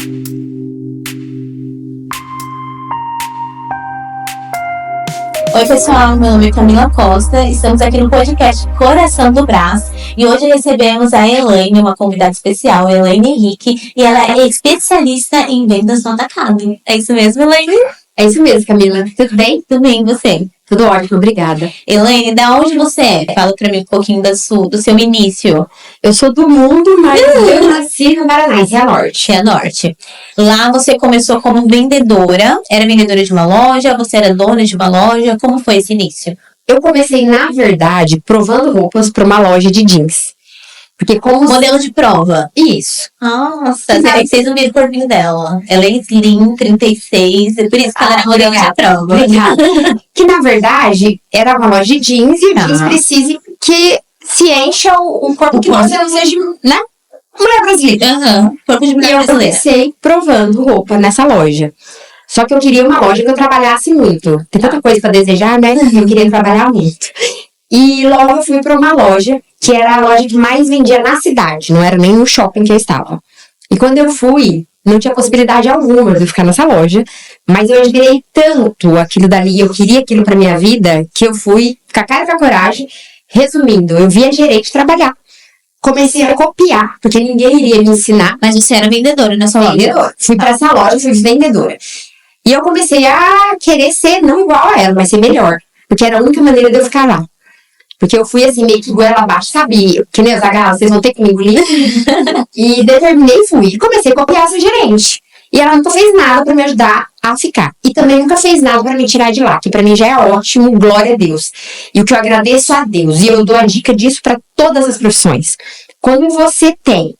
Oi pessoal, meu nome é Camila Costa, estamos aqui no podcast Coração do Brás e hoje recebemos a Elaine, uma convidada especial, a Elaine Henrique, e ela é especialista em vendas no atacado. É isso mesmo, Elaine? É isso mesmo, Camila. Tudo bem? Tudo bem, e você? Tudo ótimo, obrigada. Elaine, da onde você é? Fala pra mim um pouquinho do seu início. Eu sou do mundo, mas eu nasci no Paraná, Cia Norte. Cia Norte. Lá você começou como vendedora, era vendedora de uma loja, você era dona de uma loja, como foi esse início? Eu comecei, na verdade, provando roupas para uma loja de jeans. Porque como... Modelo de prova? Isso. Nossa, vocês não viram o corpinho dela. Ela é slim, 36, é por isso que ela era modelo de prova. Obrigada. Que, na verdade, era uma loja de jeans e o jeans precisa que se encha o corpo que você não seja, né? Mulher brasileira. Corpo de mulher brasileira. Eu comecei provando roupa nessa loja. Só que eu queria uma loja que eu trabalhasse muito. Tem tanta coisa pra desejar, né? Eu queria trabalhar muito. E logo eu fui para uma loja, que era a loja que mais vendia na cidade, não era nem no shopping que eu estava. E quando eu fui, não tinha possibilidade alguma de eu ficar nessa loja, mas eu admirei tanto aquilo dali, eu queria aquilo para minha vida, que eu fui com a cara e com a coragem. Resumindo, eu vi a gerente trabalhar. Comecei a copiar, porque ninguém iria me ensinar. Mas você era vendedora nessa loja? Vendedora. Fui para essa loja, fui vendedora. E eu comecei a querer ser, não igual a ela, mas ser melhor. Porque era a única maneira de eu ficar lá. Porque eu fui assim, meio que goela abaixo, sabe? Que nem os agarros, vocês vão ter que me engolir. E determinei e fui. E comecei a copiar essa gerente. E ela nunca fez nada pra me ajudar a ficar. E também nunca fez nada pra me tirar de lá. Que pra mim já é ótimo, glória a Deus. E o que eu agradeço a Deus. E eu dou a dica disso pra todas as profissões. Quando você tem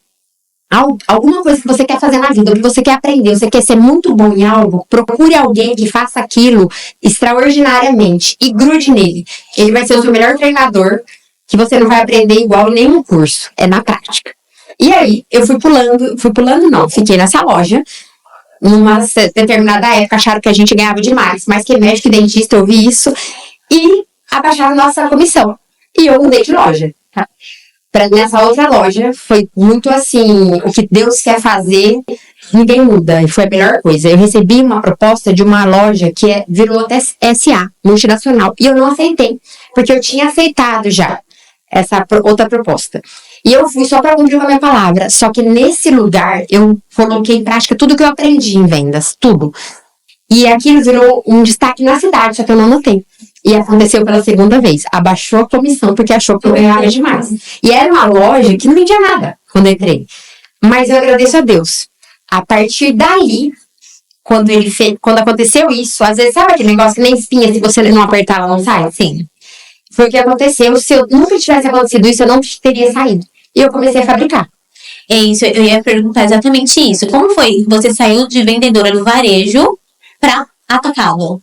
alguma coisa que você quer fazer na vida, ou que você quer aprender, você quer ser muito bom em algo, procure alguém que faça aquilo extraordinariamente e grude nele. Ele vai ser o seu melhor treinador, que você não vai aprender igual em nenhum curso, é na prática. E aí, eu fiquei nessa loja, numa determinada época, acharam que a gente ganhava demais, mais que médico e dentista, eu vi isso, e abaixaram nossa comissão. E eu mudei de loja, tá? Nessa outra loja, foi muito assim, o que Deus quer fazer, ninguém muda, e foi a melhor coisa. Eu recebi uma proposta de uma loja que virou até SA, multinacional, e eu não aceitei, porque eu tinha aceitado já essa outra proposta. E eu fui só para cumprir a minha palavra, só que nesse lugar eu coloquei em prática tudo que eu aprendi em vendas, tudo. E aquilo virou um destaque na cidade, só que eu não notei. E aconteceu pela segunda vez. Abaixou a comissão porque achou que eu ganhava demais. E era uma loja que não vendia nada quando eu entrei. Mas eu agradeço a Deus. A partir dali, quando aconteceu isso, às vezes sabe aquele negócio que nem espinha, se você não apertar, ela não sai? Sim. Foi o que aconteceu. Se eu nunca tivesse acontecido isso, eu não teria saído. E eu comecei a fabricar. É isso, eu ia perguntar exatamente isso. Como foi? Você saiu de vendedora do varejo para atacado?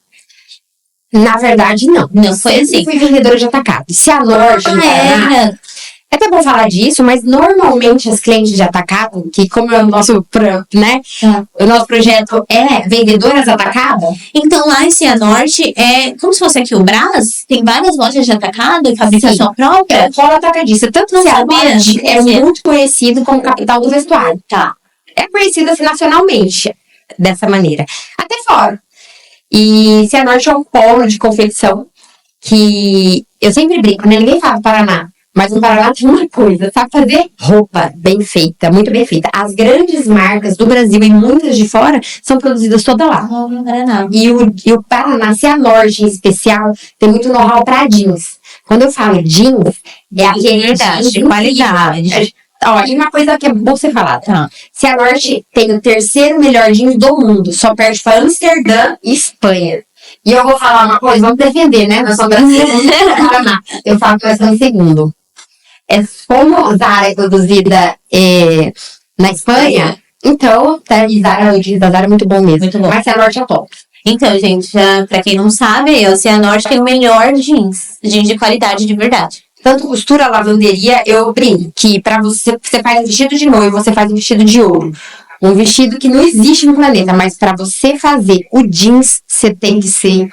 Na verdade, não. Não foi assim. Eu fui vendedora de atacado. Se a loja é até bom falar disso, mas normalmente as clientes de atacado, que como é o nosso, né, o nosso projeto é vendedoras atacado. Então lá em Cianorte é como se fosse aqui o Brás, tem várias lojas de atacado e fabricação própria. É o polo atacadista. Tanto que Cianorte é muito conhecido como capital do vestuário. Tá. É conhecido assim nacionalmente, dessa maneira. Até fora. E Cianorte é um polo de confecção que eu sempre brinco, né? Ninguém fala Paraná, mas no Paraná tem uma coisa, sabe fazer roupa bem feita, muito bem feita. As grandes marcas do Brasil e muitas de fora são produzidas toda lá. E o Paraná, Cianorte em especial, tem muito know-how para jeans. Quando eu falo jeans, é aquele jeans de qualidade. Ó, e uma coisa que é bom você falar, tá? Cianorte tem o terceiro melhor jeans do mundo, só perde para Amsterdã e Espanha. E eu vou falar uma coisa, vamos defender, né? Nós somos brasileiros, eu falo que nós estamos em segundo. Como a Zara é produzida na Espanha, então, o jeans da Zara é muito bom mesmo. Muito bom. Mas Cianorte é top. Então, gente, pra quem não sabe, o Cianorte tem o melhor jeans de qualidade de verdade. Tanto costura, lavanderia, eu brinco que pra você faz um vestido de noiva, você faz um vestido de ouro. Um vestido que não existe no planeta, mas pra você fazer o jeans, você tem que ser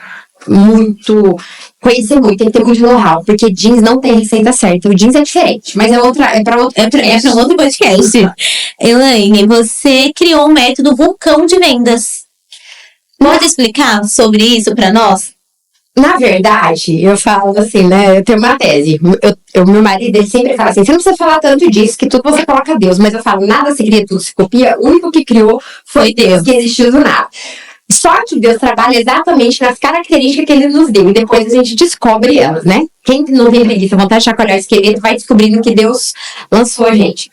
conhecer muito, tem que ter muito know-how, porque jeans não tem receita certa. O jeans é diferente, mas é pra outro podcast. Elaine, você criou um método vulcão de vendas. Pode explicar sobre isso pra nós? Na verdade, eu falo assim, né? Eu tenho uma tese. Meu marido, ele sempre fala assim: você não precisa falar tanto disso, que tudo você coloca Deus. Mas eu falo: nada se cria, tudo se copia. O único que criou foi Deus, que existiu do nada. Só que Deus trabalha exatamente nas características que ele nos deu. E depois a gente descobre elas, né? Quem não tem preguiça, vontade de chacoalhar o esqueleto, vai descobrindo que Deus lançou a gente.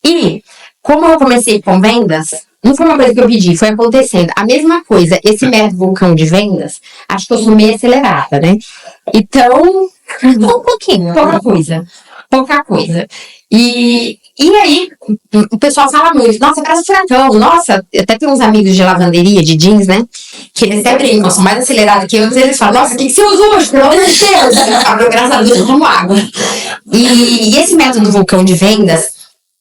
E, como eu comecei com vendas, não foi uma coisa que eu pedi, foi acontecendo. A mesma coisa, esse método vulcão de vendas, acho que eu sou meio acelerada, né? Então, Um pouquinho. Pouca coisa. E aí, o pessoal fala muito: nossa, parece furacão. Nossa, até tem uns amigos de lavanderia, de jeans, né? Que eles sempre são mais acelerados que eu. Eles falam: nossa, o que você usou hoje? Pelo amor de Deus. Eu falo: graças a Deus, eu tomo água. E esse método vulcão de vendas,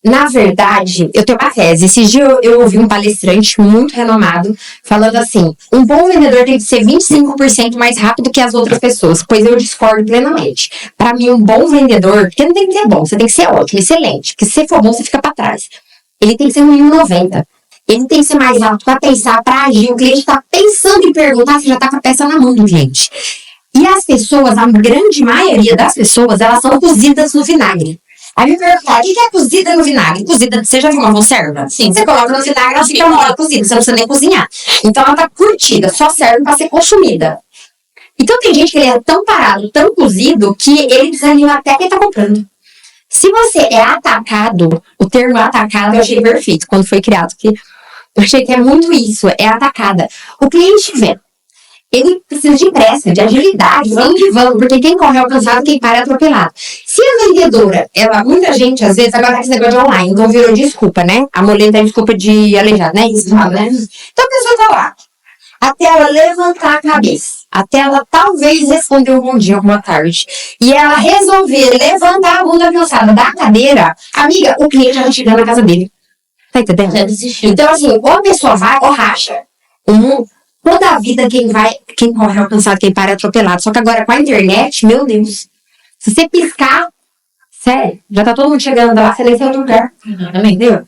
na verdade, eu tenho uma tese. Esses dias eu ouvi um palestrante muito renomado falando assim: um bom vendedor tem que ser 25% mais rápido que as outras pessoas, pois eu discordo plenamente. Para mim, um bom vendedor, porque não tem que ser bom, você tem que ser ótimo, excelente, porque se você for bom, você fica para trás. Ele tem que ser 1,90. Ele tem que ser mais rápido para pensar, para agir. O cliente está pensando em perguntar, você já está com a peça na mão do cliente. E as pessoas, a grande maioria das pessoas, elas são cozidas no vinagre. Aí me perguntaram: o que é cozida no vinagre? Cozida, você já viu uma conserva? Sim. Você coloca no vinagre, ela fica uma hora cozida, você não precisa nem cozinhar. Então ela tá curtida, só serve para ser consumida. Então tem gente que ele é tão parado, tão cozido, que ele desanima até quem tá comprando. Se você é atacado, o termo atacado eu achei perfeito quando foi criado, porque eu achei que é muito isso, é atacada. O cliente vê, ele precisa de pressa, de agilidade, vamos, porque quem corre é alcançado, quem para é atropelado. Se a vendedora, muita gente, às vezes, agora tá esse negócio de online, então virou desculpa, né? A mulher tem desculpa de aleijado, né? Isso fala, né? Então a pessoa tá lá, até ela levantar a cabeça, até ela talvez responder um bom dia, uma boa tarde, e ela resolver levantar a bunda cansada da cadeira, amiga, o cliente já tá chegando na casa dele. Tá entendendo? Já desistiu. Então, assim, ou a pessoa vai ou racha. Toda a vida quem corre é alcançado, quem para é atropelado. Só que agora com a internet, meu Deus, se você piscar, sério, já tá todo mundo chegando lá, você nem sai do lugar. Entendeu?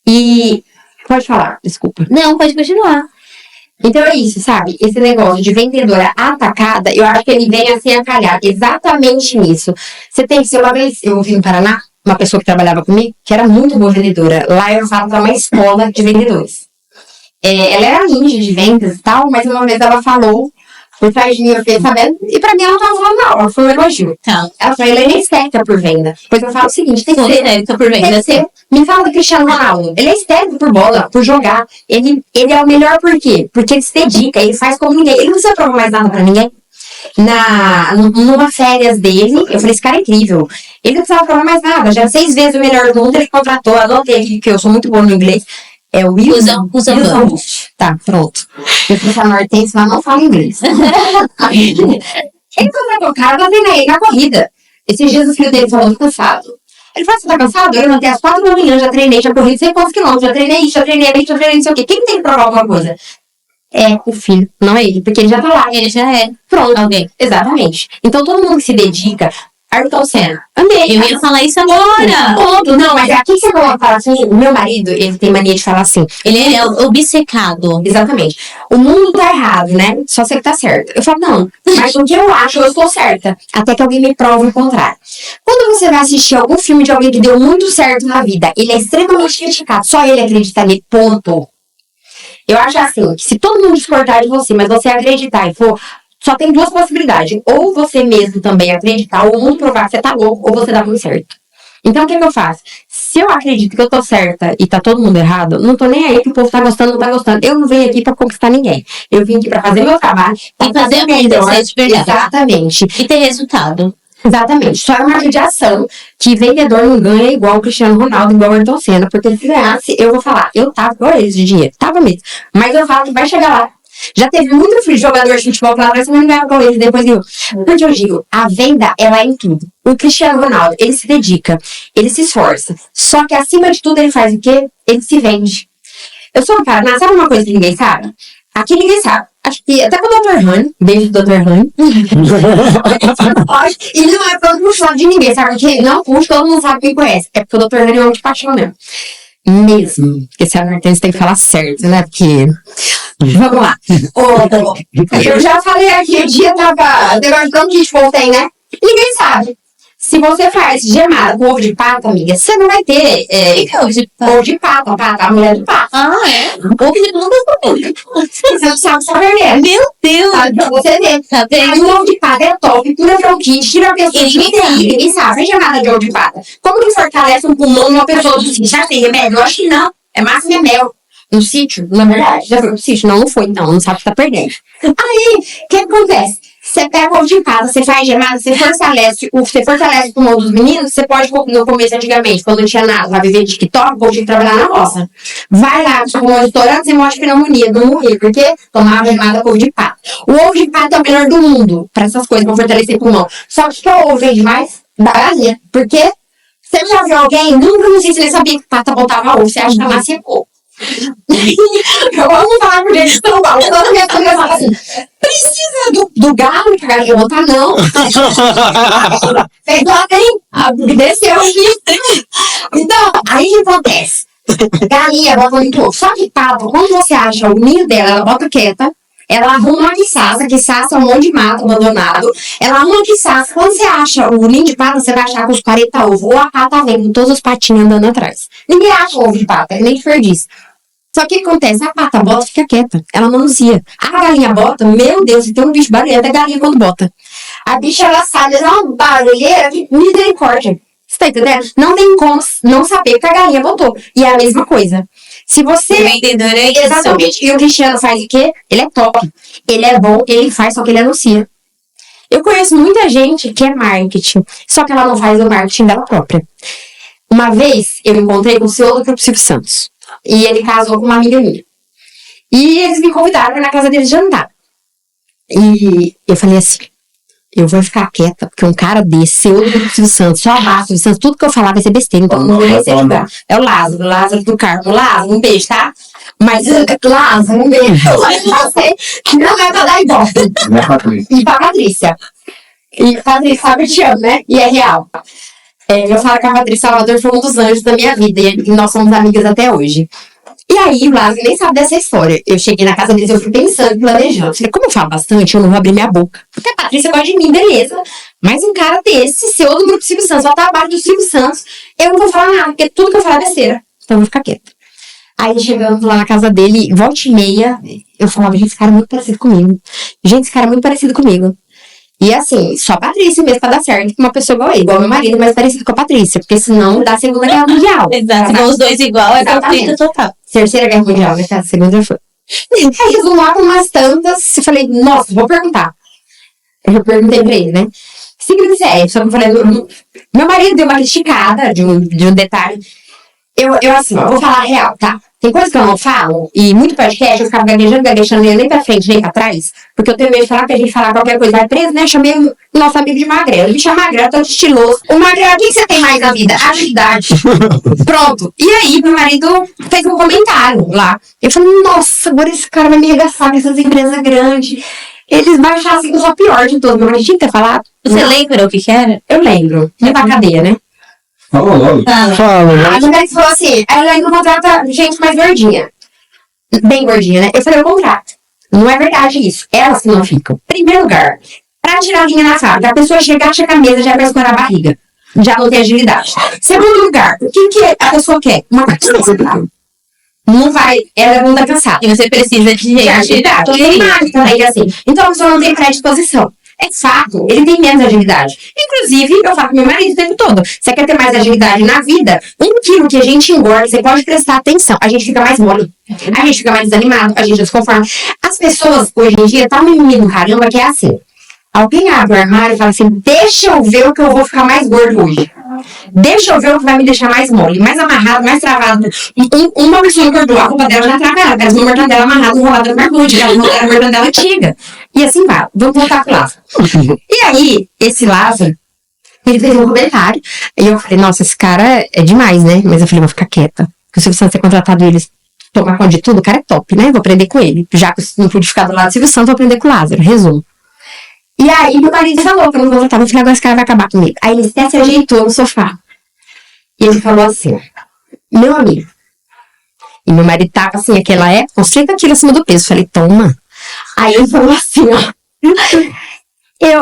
E pode falar, desculpa. Não, pode continuar. Então é isso, sabe? Esse negócio de vendedora atacada, eu acho que ele vem assim a calhar exatamente nisso. Você tem que ser uma vez, eu ouvi no Paraná, uma pessoa que trabalhava comigo, que era muito boa vendedora. Lá eu falo que é uma escola de vendedores. Ela era ninja de vendas e tal, mas uma vez ela falou por trás de mim, eu fiquei sabendo, e pra mim ela não tava falando não, ela foi um elogio. Tá. Ela falou: ele é histérica por venda. Pois eu falo o seguinte: tem que ser Histérica por venda. Me fala do Cristiano Ronaldo. Ele é histérico por bola, por jogar. Ele é o melhor por quê? Porque ele se dedica, ele faz como ninguém. Ele não precisa provar mais nada pra ninguém. Numa férias dele, eu falei: esse cara é incrível. Ele não precisava provar mais nada. Já 6 vezes o melhor do mundo, ele contratou, anotei aqui, que eu sou muito boa no inglês. É o Wilson. Tá, pronto. Eu fui pra Nortense, mas não falo inglês. Ele contratou o cara pra treinar ele na corrida. Esses dias o filho dele falou: tô cansado. Ele falou: você tá cansado? Eu levantei às 4 da manhã, já treinei, já corri 100 quantos quilômetros, já treinei isso, já treinei aquilo, já treinei não sei o quê. Quem tem que provar alguma coisa? É o filho, não é ele, porque ele já tá lá. Ele já é. Pronto. Alguém. Exatamente. Então todo mundo que se dedica. Ayrton Senna. Amei. Eu ia falar isso agora. Ponto. Não, mas aqui você coloca falar assim: o meu marido, ele tem mania de falar assim. Ele é obcecado. Exatamente. O mundo tá errado, né? Só você que tá certo. Eu falo: não, mas o que eu acho, eu estou certa. Até que alguém me prove o contrário. Quando você vai assistir algum filme de alguém que deu muito certo na vida, ele é extremamente criticado. Só ele acredita nele. Ponto. Eu acho assim, que se todo mundo discordar de você, mas você acreditar e for... Só tem 2 possibilidades. Ou você mesmo também acreditar, ou o mundo provar que você tá louco, ou você dá muito certo. Então, o que eu faço? Se eu acredito que eu tô certa e tá todo mundo errado, não tô nem aí que o povo tá gostando ou não tá gostando. Eu não venho aqui pra conquistar ninguém. Eu vim aqui pra fazer meu trabalho. E fazer a melhor. Exatamente. E ter resultado. Exatamente. Só é uma judiação que vendedor não ganha igual o Cristiano Ronaldo, igual o Ayrton Senna. Porque se ganhasse, eu vou falar, eu tava igual eles de dinheiro. Tava mesmo. Mas eu falo que vai chegar lá. Já teve muito jogador de futebol que lá vai não ganhar com eles depois viu. Porque eu digo, a venda, ela é em tudo. O Cristiano Ronaldo, ele se dedica, ele se esforça. Só que acima de tudo ele faz o quê? Ele se vende. Eu sou um cara, sabe uma coisa que ninguém sabe? Aqui ninguém sabe. Acho que até com o Dr. Rani, beijo do Dr. Rani. E não é pra puxar de ninguém, sabe? Porque não puxa, todo mundo sabe quem conhece. É porque o Dr. Rani é um de paixão mesmo. Mesmo. Porque se é advertência tem que falar certo, né? Porque. Vamos lá. Eu já falei aqui, o dia tava. Negócio de tanto que tipo tem, né? Ninguém sabe. Se você faz gemada com ovo de pata, amiga, você não vai ter ovo de pata, a mulher de pata. Ah, é? Ovo de nunca comi. Você não sabe saber mesmo. Meu Deus! Sabe pra você ver. Tá Aí vendo? o ovo de pata é top, pura bronquite, tira a pessoa de ninguém sabe. Faz gemada de ovo de pata. Como que fortalece um pulmão de uma pessoa do sítio? Já tem remédio? Eu acho que não. É máximo é mel. No sítio, na verdade. Já foi pro sítio? Não, não foi, então. Não sabe o que tá perdendo. Aí, o que acontece? Você pega o ovo de pata, você faz gemada, você fortalece o pulmão dos meninos, você pode, no começo, antigamente, quando não tinha nada, vai viver de TikTok, ou tinha que trabalhar na roça. Vai lá, com o pulmão estourado, você morre de pneumonia, não morrer, porque tomava gemada com ovo de pata. O ovo de pata é o melhor do mundo, pra essas coisas, pra fortalecer o pulmão. Só que o ovo vende mais da galinha, porque você já viu alguém, nunca não sei se ele sabia que pata botava ovo, você acha que ela nascia pouco. Eu vou falar por gente tão mal. Toda minha família fala assim: precisa do galo pra galinha botar, não. Fez lá, tem. Desceu aqui. Então, aí o que acontece? Galinha bota muito ovo. Só que pata, quando você acha o ninho dela, ela bota quieta. Ela arruma uma quiçaça é um monte de mato abandonado. Ela arruma uma quiçaça. Quando você acha o ninho de pata, você vai achar com os 40 ovos. Ou a pata vem com todos os patinhos andando atrás. Ninguém acha ovo de pata, nem desperdiça. Só que o que acontece? A pata bota, fica quieta. Ela não anuncia. A galinha bota, meu Deus, tem um bicho barulhento, é galinha quando bota. A bicha, ela sabe, ela é uma barulheira que misericórdia. Você tá entendendo? Não tem como não saber que a galinha botou. E é a mesma coisa. Se você... O vendedor é isso. Exatamente. E o Cristiano faz o quê? Ele é top. Ele é bom, ele faz, só que ele anuncia. Eu conheço muita gente que é marketing, só que ela não faz o marketing dela própria. Uma vez, eu encontrei com o CEO do Grupo Silvio Santos. E ele casou com uma amiga minha. E eles me convidaram para na casa deles jantar. E eu falei assim, eu vou ficar quieta, porque um cara desse, CEO do Grupo Silvio Santos, só abaixo do Silvio Santos, tudo que eu falar vai ser besteira, então não vai ser julgar. É o Lázaro do Carmo. Lázaro, um beijo, tá? Mas, Lázaro, um beijo. Mas você não vai pra dar ibope. E pra Patrícia. E Patrícia sabe te amo, né? E é real. Eu falo que a Patrícia Salvador foi um dos anjos da minha vida. E nós somos amigas até hoje. E aí, o Lázaro nem sabe dessa história. Eu cheguei na casa deles, eu fui pensando, planejando. Falei, como eu falo bastante, eu não vou abrir minha boca. Porque a Patrícia gosta de mim, beleza. Mas um cara desse, CEO do Grupo Silvio Santos, vai estar abaixo do Silvio Santos, eu não vou falar nada, porque tudo que eu falar é besteira. Então eu vou ficar quieta. Aí, chegando lá na casa dele, volta e meia, eu falava, gente, esse cara é muito parecido comigo. Gente, esse cara é muito parecido comigo. E assim, só a Patrícia mesmo pra dar certo, uma pessoa igual ele, igual meu marido, mas parecido com a Patrícia, porque senão dá a Segunda Guerra Mundial. Exato, se for os dois igual, é conflito total. Terceira Guerra Mundial, né? A segunda foi. Aí eu vou lá com umas tantas, eu falei, nossa, vou perguntar. Eu perguntei pra ele, né? Signo é, só que eu falei, meu marido deu uma criticada de um detalhe. Eu assim, vou falar a real, tá? Tem coisas que eu não falo, e muito podcast eu ficava gaguejando nem pra frente, nem pra trás, porque eu tenho medo de falar, porque a gente falar qualquer coisa vai preso, né? Chamei o nosso amigo de magrelo. Ele chama magrelo, tanto estiloso. O magrelo, o que você tem mais na vida? Agilidade. Pronto. E aí, meu marido fez um comentário lá. Eu falei, nossa, agora esse cara vai me arregaçar com essas empresas grandes. Eles baixaram assim, só pior de todos. Meu marido tinha que ter falado. Você lembra o que era? Eu lembro. Ia pra cadeia, né? Fala logo. Fala. A mulher falou assim, ela ainda contrata gente mais gordinha. Bem gordinha, né? Eu falei, eu contrato. Não é verdade isso. Elas que não ficam. Primeiro lugar, pra tirar a linha na fábrica, a pessoa chega, acha a camisa, já vai escorar a barriga. Já não tem agilidade. Segundo lugar, o que a pessoa quer? Uma paciência. Não vai, ela não tá cansada. E você precisa de agilidade. Tem mais também, assim. Então a pessoa não tem predisposição. É fato, ele tem menos agilidade. Inclusive, eu falo com meu marido o tempo todo. Você quer ter mais agilidade na vida? 1 quilo que a gente engorda, você pode prestar atenção. A gente fica mais mole. A gente fica mais desanimado, a gente desconforma. As pessoas, hoje em dia, tá um mimimi do caramba que é assim. Alguém abre o armário e fala assim, deixa eu ver o que eu vou ficar mais gordo hoje. Deixa eu ver o que vai me deixar mais mole, mais amarrado, mais travado. Uma pessoa engordou, a roupa dela já tá travada. Ela uma mortadela amarrada, enrolada no mergulho. Ela não era a mortadela antiga. E assim vai. Vamos voltar pro Lázaro. E aí, esse Lázaro, ele fez um comentário. E eu falei, nossa, esse cara é demais, né? Mas eu falei, vou ficar quieta. Porque o Silvio Santos ter contratado eles tomar conta de tudo, o cara é top, né? Vou aprender com ele. Já que eu não pude ficar do lado do Silvio Santos, vou aprender com o Lázaro, resumo. E aí meu marido falou que eu não vou voltar, vou ficar agora, esse cara vai acabar comigo. Aí ele até se ajeitou no sofá. E ele falou assim, meu amigo. E meu marido tava assim, naquela época, uns 30 quilos acima do peso. Falei, toma. Aí ele falou assim, ó.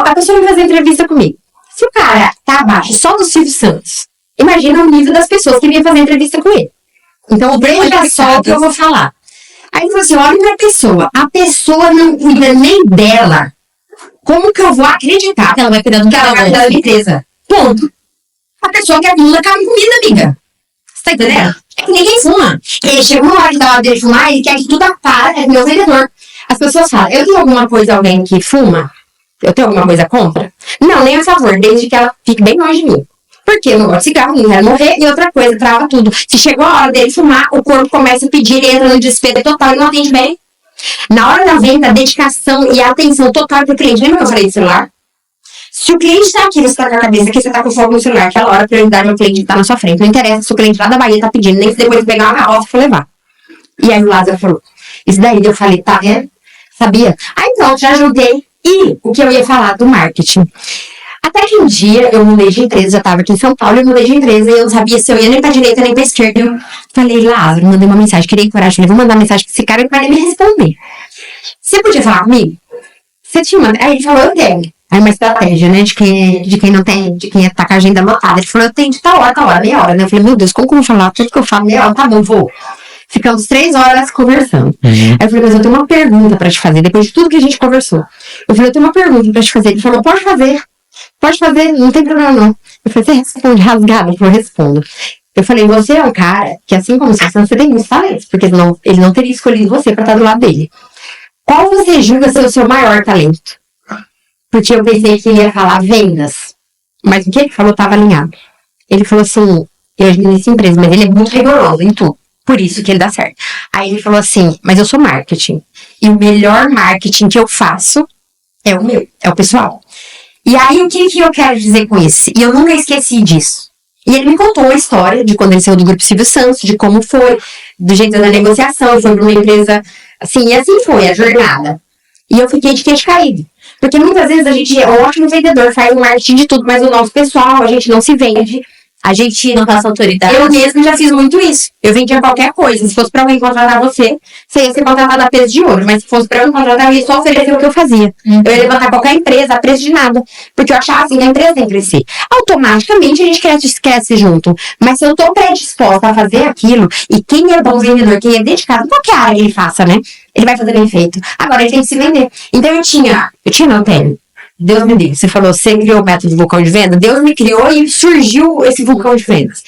A pessoa vai fazer entrevista comigo. Se o cara tá abaixo só do Silvio Santos, imagina o nível das pessoas que iam fazer entrevista com ele. Então, o prêmio já só o que eu vou falar. Aí ele falou assim, olha pra pessoa. A pessoa não cuida nem dela. Como que eu vou acreditar Que ela vai cuidar do que ela vai cuidar da empresa? Ponto. A pessoa quer fuma, come comida, amiga. Você tá entendendo? É que ninguém fuma. Ele chegou na hora da hora dele fumar, ele quer que tudo para, é meu vendedor. As pessoas falam, eu tenho alguma coisa, alguém que fuma? Eu tenho alguma coisa contra? Não, nem a favor, desde que ela fique bem longe de mim. Porque eu não gosto de cigarro, não quero morrer. E outra coisa, trava tudo. Se chegou a hora dele fumar, o corpo começa a pedir, ele entra no desespero total e não atende bem. Na hora da venda, a dedicação e a atenção total pro cliente. Lembra que eu falei do celular? Se o cliente tá aqui, você tá com a cabeça aqui, você tá com fogo no celular, aquela hora a prioridade é o cliente que tá na sua frente. Não interessa se o cliente lá da Bahia tá pedindo, nem se depois pegar uma garrafa for levar. E aí o Lázaro falou, isso daí eu falei, tá vendo? Sabia? Aí pronto, já ajudei. E o que eu ia falar do marketing. Até que um dia eu mudei de empresa, já tava aqui em São Paulo, eu mudei de empresa e eu não sabia se eu ia nem pra direita nem pra esquerda. Eu falei, Lázaro, mandei uma mensagem, criei coragem, falei, vou mandar mensagem pra esse cara e ele vai nem me responder. Você podia falar comigo? Você tinha uma... Aí ele falou, eu tenho. Aí uma estratégia, né, de quem não tem, de quem tá com a agenda lotada. Ele falou, eu tenho de tal hora, meia hora, né? Eu falei, meu Deus, como que eu vou falar? Tudo que eu falo, meia hora, tá bom, vou. Ficamos 3 horas conversando. Aí eu falei, mas eu tenho uma pergunta pra te fazer, depois de tudo que a gente conversou. Eu falei, eu tenho uma pergunta pra te fazer. Ele falou, pode fazer, não tem problema não. Eu falei, você responde rasgado? Ele falou, respondo. Eu falei, você é um cara que assim como você tem muitos talentos, porque ele não teria escolhido você pra estar do lado dele. Qual você julga ser o seu maior talento? Porque eu pensei que ele ia falar vendas. Mas o que ele falou estava alinhado. Ele falou assim, eu administro empresa, mas ele é muito rigoroso em tudo. Por isso que ele dá certo. Aí ele falou assim, mas eu sou marketing. E o melhor marketing que eu faço é o meu, é o pessoal. E aí o que eu quero dizer com isso? E eu nunca esqueci disso. E ele me contou a história de quando ele saiu do Grupo Silvio Santos, de como foi, do jeito da negociação, foi para uma empresa, assim, e assim foi a jornada. E eu fiquei de queixo caído. Porque muitas vezes a gente é um ótimo vendedor, faz o marketing de tudo, mas o nosso pessoal, a gente não se vende. A gente não passa autoridade. Eu mesmo já fiz muito isso. Eu vendia qualquer coisa. Se fosse pra alguém contratar você ia ser contratada a preço de ouro. Mas se fosse pra eu contratar, eu ia só oferecer o que eu fazia. Eu ia levantar qualquer empresa a preço de nada. Porque eu achava assim que a empresa tem que crescer. Automaticamente a gente cresce junto. Mas se eu tô predisposta a fazer aquilo, e quem é bom vendedor, quem é dedicado, qualquer área ele faça, né? Ele vai fazer bem feito. Agora ele tem que se vender. Então eu tenho. Deus me diga, você falou, você criou o método de vulcão de venda? Deus me criou e surgiu esse vulcão de vendas.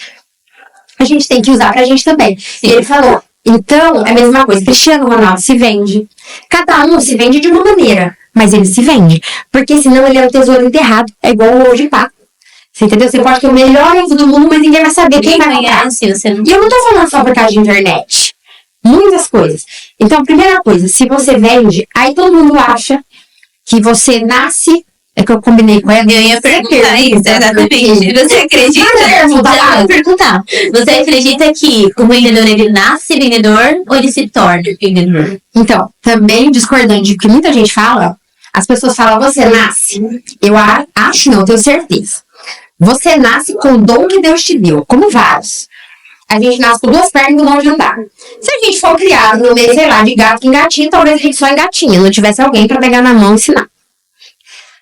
A gente tem que usar pra gente também. E ele falou, então, é a mesma coisa, Cristiano Ronaldo se vende. Cada um se vende de uma maneira, mas ele se vende. Porque senão ele é um tesouro enterrado, é igual o ovo de pato. Você entendeu? Você pode ter o melhor ovo do mundo, mas ninguém vai saber quem vai ganhar. E eu não tô falando só por causa de internet. Muitas coisas. Então, primeira coisa, se você vende, aí todo mundo acha que você nasce, é que eu combinei com ela. Eu ia perguntar isso, exatamente. Você acredita? Perguntar. Você acredita que o vendedor, ele nasce vendedor ou ele se torna vendedor? Então, também discordando de que muita gente fala, as pessoas falam, você nasce. Eu acho, não, tenho certeza. Você nasce com o dom que Deus te deu, como vários. A gente nasce com 2 pernas e um dom de andar. Se a gente for criado no meio, sei lá, de gato que engatinha, talvez a gente só engatinha, não tivesse alguém para pegar na mão e ensinar.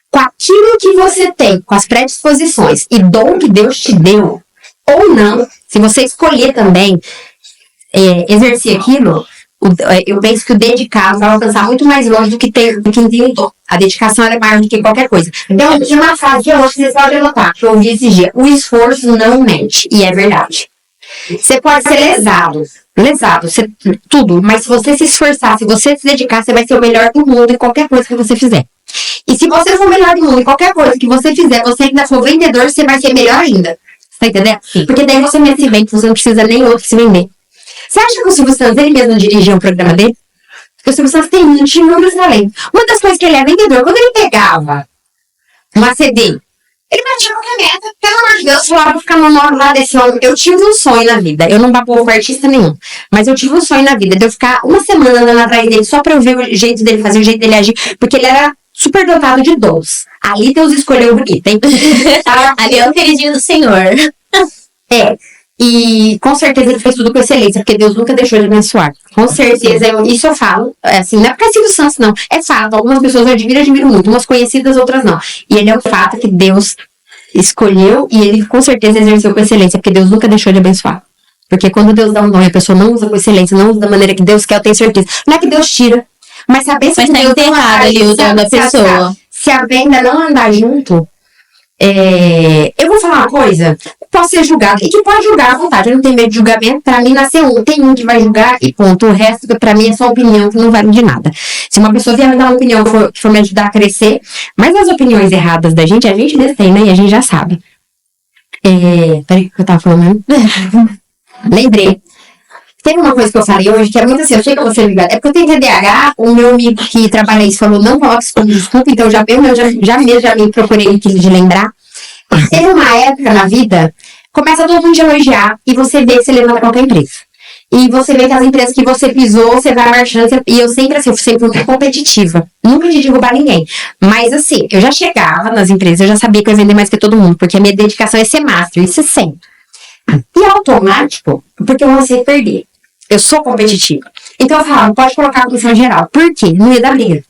Com aquilo que você tem, com as predisposições e dom que Deus te deu, ou não, se você escolher também exercer aquilo, eu penso que o dedicado vai alcançar muito mais longe do que quem tem o dom. A dedicação é maior do que qualquer coisa. Então, tem uma frase que eu acho que vocês podem anotar, que eu ouvi esse dia. O esforço não mente. E é verdade. Você pode ser lesado, tudo, mas se você se esforçar, se você se dedicar, você vai ser o melhor do mundo em qualquer coisa que você fizer. E se você for o melhor do mundo em qualquer coisa que você fizer, você ainda for vendedor, você vai ser melhor ainda. Você tá entendendo? Sim. Porque daí você mesmo se vende, você não precisa nem outro se vender. Você acha que o Silvio Santos, ele mesmo dirigia um programa dele? Porque o Silvio Santos tem inúmeros talentos. Uma das coisas que ele é vendedor, quando ele pegava uma CD, Ele batia qualquer meta, pelo amor de Deus, falava, vou ficar monólogo lá desse homem. Eu tive um sonho na vida, eu não bapo artista nenhum, mas eu tive um sonho na vida de eu ficar uma semana andando atrás dele só pra eu ver o jeito dele fazer, o jeito dele agir, porque ele era super dotado de dons. Ali Deus escolheu bonito, hein? Ali é o queridinho do Senhor. E com certeza ele fez tudo com excelência, porque Deus nunca deixou de abençoar. Com certeza, isso eu falo, assim, não é porque é Silvio Santos, não. É fato, algumas pessoas eu admiro muito, umas conhecidas, outras não. E ele é um fato que Deus escolheu e ele com certeza exerceu com excelência, porque Deus nunca deixou de abençoar. Porque quando Deus dá um dom e a pessoa não usa com excelência, não usa da maneira que Deus quer, eu tenho certeza. Não é que Deus tira, mas saber se tá enterrado ali o dom da pessoa. Se a venda não andar junto, eu vou falar uma coisa, posso ser julgado, e que pode julgar à vontade, eu não tenho medo de julgamento, pra mim nasceu tem um que vai julgar e ponto, o resto pra mim é só opinião que não vale de nada. Se uma pessoa vier me dar uma opinião que for me ajudar a crescer, mas as opiniões erradas da gente, a gente detém, né, e a gente já sabe. Peraí, o que eu tava falando mesmo? Lembrei. Teve uma coisa que eu falei hoje, que é muito assim, eu sei que eu vou ser ligada. É porque eu tenho TDAH, o meu amigo que trabalha isso falou, não coloque isso como desculpa, então já me procurei aquilo de lembrar. Teve uma época na vida, começa todo mundo a elogiar, e você vê que você levanta qualquer empresa. E você vê que as empresas que você pisou, você vai marchando, e eu sempre assim, eu fui sempre muito competitiva. Nunca de derrubar ninguém. Mas assim, eu já chegava nas empresas, eu já sabia que eu ia vender mais que todo mundo, porque a minha dedicação é ser master, isso é sempre. E automático, porque eu não sei perder. Eu sou competitiva. Então eu falava, pode colocar a comissão geral. Por quê? Não ia dar briga.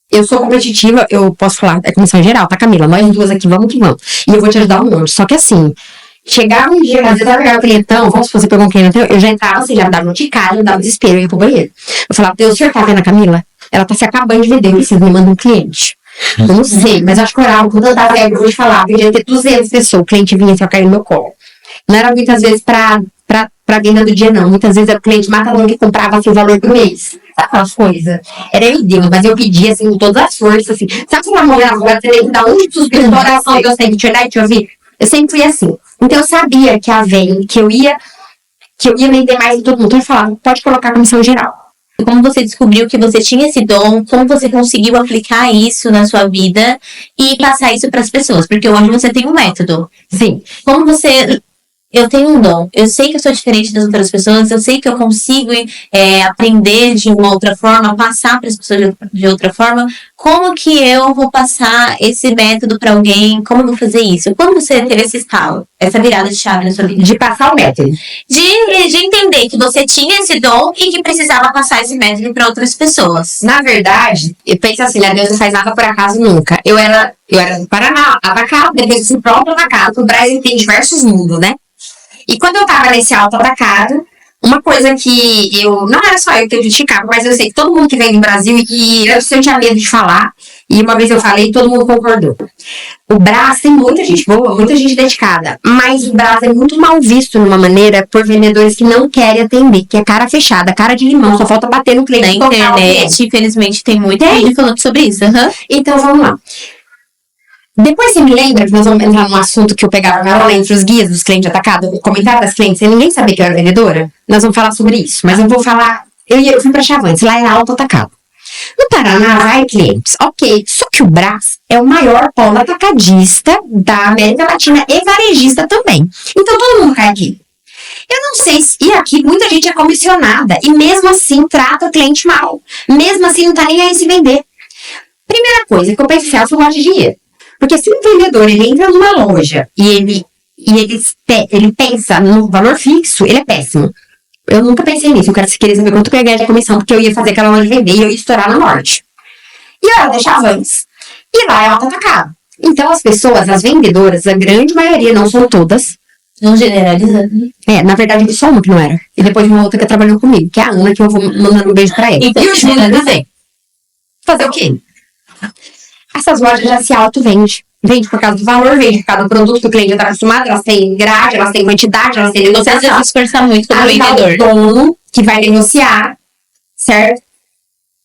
Eu sou competitiva, eu posso falar, é comissão geral, tá, Camila? Nós duas aqui, vamos que vamos. E eu vou te ajudar um monte. Só que assim, chegava um dia, às vezes eu pegava o clientão, vamos supor, você pegou um clientão, eu já entrava assim, já me dava um ticário, me dava desespero, eu ia pro banheiro. Eu falava, Deus, o senhor tá vendo a Camila? Ela tá se acabando de vender, você me manda um cliente. Eu não sei, mas acho que oral, quando eu dava regra, eu vou te falar, podia ter 200 pessoas, o cliente vinha assim, cair no meu colo. Não era muitas vezes pra venda do dia, não. Muitas vezes era o cliente matador que comprava assim, o valor do mês. Sabe aquelas coisas? Era meu Deus, mas eu pedia assim, com todas as forças, assim. Sabe se uma mulher agora você tem que dar um suspiro de oração que eu sei que te olhar e te ouvir? Eu sempre fui assim. Então eu sabia que que eu ia vender mais de todo mundo. Então eu falava, pode colocar a comissão geral. Como você descobriu que você tinha esse dom, como você conseguiu aplicar isso na sua vida e passar isso para as pessoas? Porque hoje você tem um método. Sim. Como você... Eu tenho um dom, eu sei que eu sou diferente das outras pessoas, eu sei que eu consigo aprender de uma outra forma, passar para as pessoas de outra forma. Como que eu vou passar esse método para alguém? Como eu vou fazer isso? Como você teve esse estalo, essa virada de chave na sua vida? De passar o método. De entender que você tinha esse dom e que precisava passar esse método para outras pessoas. Na verdade, eu penso assim, né? Deus não faz nada por acaso nunca. Eu era do Paraná, atacado, depois eu fui próprio atacado, o Brasil tem diversos mundos, né? E quando eu tava nesse auto-atacado, uma coisa que não era só eu que criticava, mas eu sei que todo mundo que vem do Brasil, e eu tinha medo de falar, e uma vez eu falei e todo mundo concordou. O Brás tem muita gente boa, muita gente dedicada, mas o Brás é muito mal visto numa maneira por vendedores que não querem atender, que é cara fechada, cara de limão, só falta bater no cliente. Na internet, infelizmente, tem muito vídeo falando sobre isso. Então, vamos lá. Depois você me lembra que nós vamos entrar num assunto que eu pegava carona entre os guias dos clientes atacados, o comentário das clientes, sem ninguém saber que eu era vendedora? Nós vamos falar sobre isso, mas eu vou falar... Eu fui pra Chavantes, lá era auto-atacado. No Paraná, vai clientes, ok. Só que o Brás é o maior polo atacadista da América Latina e varejista também. Então todo mundo cai aqui. Eu não sei se... E aqui muita gente é comissionada e mesmo assim trata o cliente mal. Mesmo assim não tá nem aí se vender. Primeira coisa que eu penso, eu gosto de dinheiro. Porque se um vendedor ele entra numa loja e ele pensa no valor fixo, ele é péssimo. Eu nunca pensei nisso. Eu queria saber quanto que eu ia ganhar de comissão, porque eu ia fazer aquela loja vender e eu ia estourar na morte. E eu era da Chavantes. E lá é auto-atacado. Então as pessoas, as vendedoras, a grande maioria, não são todas. Não generalizando. Na verdade, só uma que não era. E depois uma outra que trabalhou comigo, que é a Ana, que eu vou mandando um beijo pra ela. Então, e o Júnior também. Fazer o quê? Essas lojas já se auto-vende. Vende por causa do valor, vende por causa do produto que o cliente já está acostumado. Elas têm grade, elas têm quantidade, elas têm negociação. Você precisa se esforçar muito como vendedor. O dono que vai negociar, certo?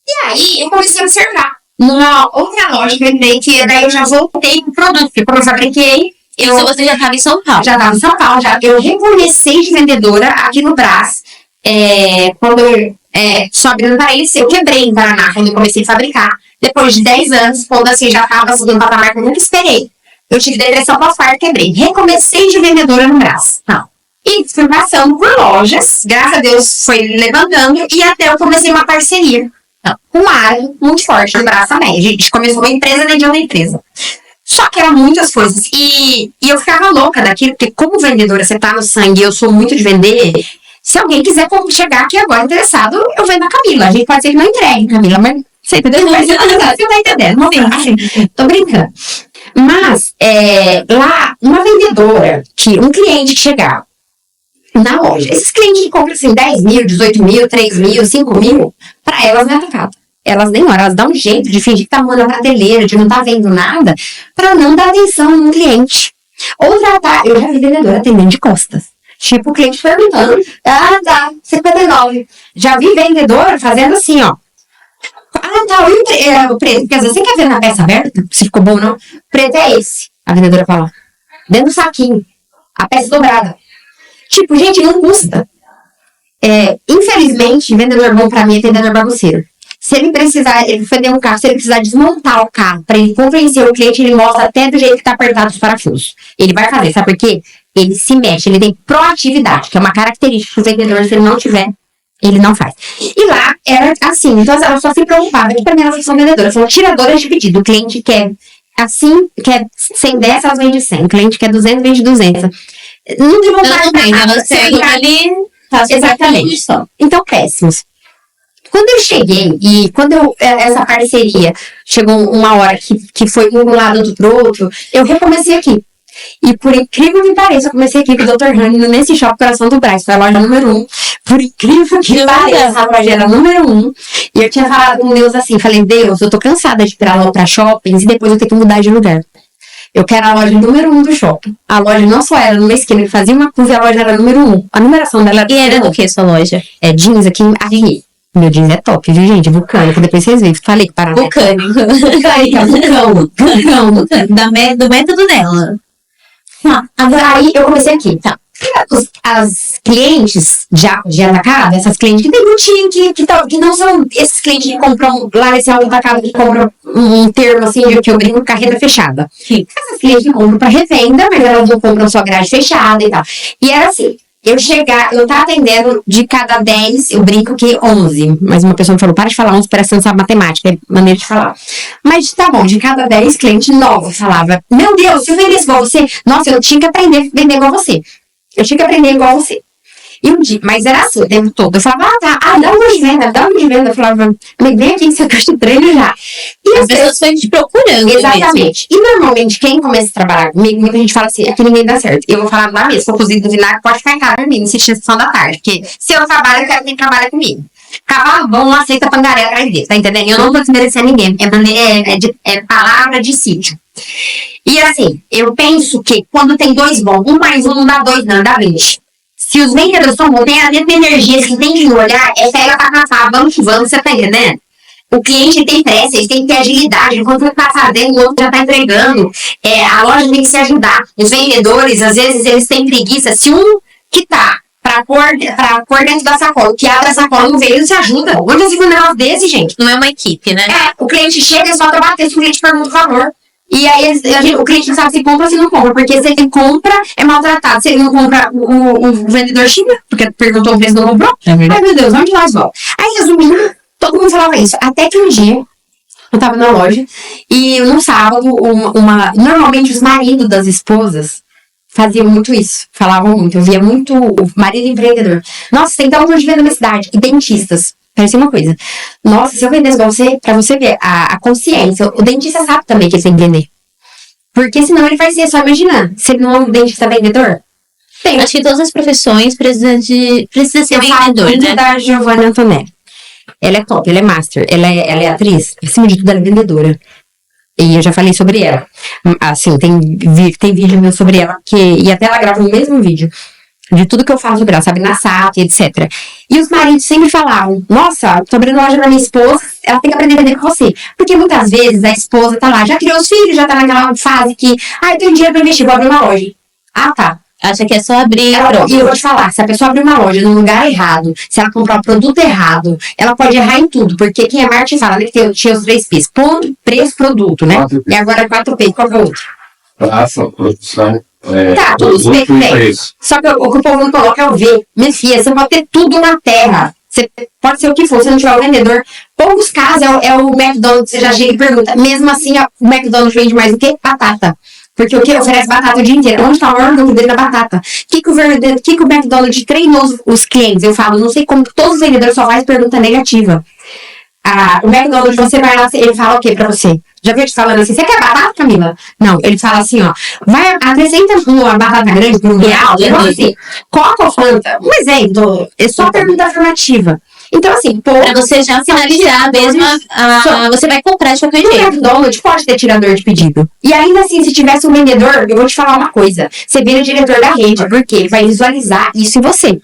E aí, eu comecei a observar. Numa outra loja que eu vendei, que daí eu já voltei pro produto. Porque como eu fabriquei... Isso você já estava em São Paulo. Já estava em São Paulo. Eu recomecei de vendedora aqui no Brás. Quando eu só abrindo para eles, eu quebrei em Paraná, quando eu comecei a fabricar. Depois de 10 anos, quando assim, já estava subindo um patamar que eu nunca esperei. Eu tive depressão pós-parto, quebrei. Recomecei de vendedora no Brás. Não. E fui passando por lojas, graças a Deus foi levantando, e até eu comecei uma parceria com uma área muito forte no Brás também. A gente começou uma empresa dentro de uma empresa. Só que eram muitas coisas. E eu ficava louca daquilo, porque como vendedora, você tá no sangue, eu sou muito de vender. Se alguém quiser chegar aqui agora interessado, eu vendo a Camila. A gente pode ser que não entregue, Camila, mas você entendeu? Você tá entendendo? Sim. Tô brincando. Mas, lá, uma vendedora, um cliente que chegava na loja, esses clientes que compram assim 10 mil, 18 mil, 3 mil, 5 mil, pra elas não é atacado. Elas nem olham, elas dão um jeito de fingir que tá arrumando a prateleira, de não tá vendo nada, pra não dar atenção no cliente. Ou tratar, eu já vi vendedora atendendo de costas. Tipo, o cliente perguntando, tá, 59. Já vi vendedora fazendo assim, ó. Tá, e o preço? Porque às vezes você quer ver na peça aberta, se ficou bom ou não. O preço é esse, a vendedora fala. Dentro do saquinho. A peça dobrada. Tipo, gente, não custa. Infelizmente, vendedor bom pra mim é vendedor bagunceiro. Se ele precisar, ele vender um carro, se ele precisar desmontar o carro pra ele convencer o cliente, ele mostra até do jeito que tá apertado os parafusos. Ele vai fazer, sabe por quê? Ele se mexe, ele tem proatividade, que é uma característica do vendedor, se ele não tiver, ele não faz. E lá, era assim, então ela só se preocupava, que pra mim elas são vendedoras, são tiradoras de pedido. O cliente quer assim, quer 110, elas vendem 100. O cliente quer 200, vende 200. Não tem vontade de nada. Você ali, exatamente. Então, péssimos. Quando eu cheguei, e quando essa parceria chegou uma hora que foi um lado do outro, eu recomecei aqui. E por incrível que pareça, eu comecei aqui com o Dr. Rani nesse shopping Coração do Brás, foi a loja número 1. Por incrível que pareça, a loja era número 1. E eu tinha falado com Deus assim, falei, Deus, eu tô cansada de ir pra shoppings e depois eu ter que mudar de lugar. Eu quero a loja número 1 do shopping. A loja não só era numa esquina que fazia uma curva, a loja era número 1. A numeração dela era... E era do que sua loja? É jeans aqui. Meu jeans é top, viu, gente? Vulcânico. Depois vocês veem. Falei que para. Vulcânico. Do método dela. Aí eu comecei aqui. Tá. As clientes de atacado, essas clientes que tem boutique, que não são esses clientes que compram lá nesse atacado, que compram um termo assim, que eu brinco, carreira fechada. Sim. Essas clientes que compram pra revenda, mas elas não compram só grade fechada e tal. E era assim, eu tava atendendo de cada 10, eu brinco que 11. Mas uma pessoa me falou, para de falar 11, parece que não sabe matemática, é maneira de falar. Mas tá bom, de cada 10 clientes, 9 falava, meu Deus, se eu vendesse igual você, nossa, eu tinha que aprender a vender igual você. Eu tinha que aprender igual você. E um dia, mas era assim o tempo todo. Eu falava, dá uma de venda. Eu falava, mas vem aqui que você gosta de treino já. E as pessoas foram te procurando. Exatamente. Mesmo. E normalmente, quem começa a trabalhar comigo, muita gente fala assim, aqui ninguém dá certo. Eu vou falar lá mesmo, se eu cozinho do vinagre, pode ficar em casa dormindo, assistir a sessão da tarde. Porque se eu trabalho, eu quero quem trabalha comigo. Cavalo bom não aceita pangaré atrás dele, tá entendendo? Eu não vou desmerecer ninguém. É palavra de sítio. E assim, eu penso que quando tem 2 bons, 1 mais 1 não dá 2, não, dá 20. Se os vendedores são bons, tem a mesma energia, se tem que olhar, pega pra caçar, vamos que vamos, você tá entendendo? O cliente tem pressa, ele tem que ter agilidade, enquanto ele tá fazendo, o outro já tá entregando. A loja tem que se ajudar. Os vendedores, às vezes, eles têm preguiça. Se um que tá pra pôr dentro da sacola, que abre a sacola no veio, se ajuda. Onde você viu um negócio desse, gente? Não é uma equipe, né? O cliente chega e só pra bater, se o cliente pergunta o valor. E aí o cliente não sabe se compra ou se não compra, porque se ele compra, é maltratado. Se ele não compra, o vendedor xinga, porque perguntou o preço, não comprou. Ai, meu Deus, onde nós vamos? Aí, resumindo, todo mundo falava isso. Até que um dia, eu tava na loja, e no sábado, normalmente os maridos das esposas faziam muito isso, falavam muito. Eu via muito o marido empreendedor. Nossa, tem tão de venda na cidade. E dentistas. Parecia uma coisa. Nossa, se eu vendesse igual você, pra você ver a consciência, o dentista sabe também que ele tem que vender. Porque senão ele vai ser, só imaginar, se ele não é um dentista vendedor. Tem. Acho que todas as profissões precisam ser vendedor, né? Da Giovanna Antonelli. Ela é top, ela é master, ela é atriz, acima de tudo ela é vendedora. E eu já falei sobre ela. Assim, tem vídeo meu sobre ela, e até ela grava o mesmo vídeo. De tudo que eu falo sobre ela, sabe, na SAP, etc. E os maridos sempre falavam, nossa, tô abrindo loja pra minha esposa, ela tem que aprender a vender com você. Porque muitas vezes a esposa tá lá, já criou os filhos, já tá naquela fase que, eu tenho dinheiro pra investir, vou abrir uma loja. Tá. Acha que é só abrir. E eu vou te falar, se a pessoa abrir uma loja num lugar errado, se ela comprar o produto errado, ela pode errar em tudo. Porque quem é marketing fala, né, que tinha os 3 P's. Ponto, preço, produto, né? E agora 4 P, qual é o outro? praça, produção. Tá, tudo Tudo perfeito. isso. Só que o que o povo não coloca é o V. Minha filha, você pode ter tudo na terra. Você pode ser o que for, se não tiver o vendedor. Poucos casos é o McDonald's, você já chega e pergunta. Mesmo assim, o McDonald's vende mais o quê? Batata. Porque o que oferece batata o dia inteiro? Onde está o órgão dele da batata? O que o McDonald's treinou os clientes? Eu falo, não sei como todos os vendedores só fazem pergunta negativa. O McDonald's, você vai lá, ele fala o quê pra você? Já viu te falando assim, você quer batata, Camila? Não, ele fala assim, ó, vai, acrescenta uma batata grande pro real, ele fala assim, Coca ou Fanta? Um exemplo, é só pergunta afirmativa. Então, assim, Pra você já finalizar mesmo, você vai comprar de qualquer o jeito. McDonald's pode ter tirador de pedido. E ainda assim, se tivesse um vendedor, eu vou te falar uma coisa. Você vira o diretor da rede, porque ele vai visualizar isso em você.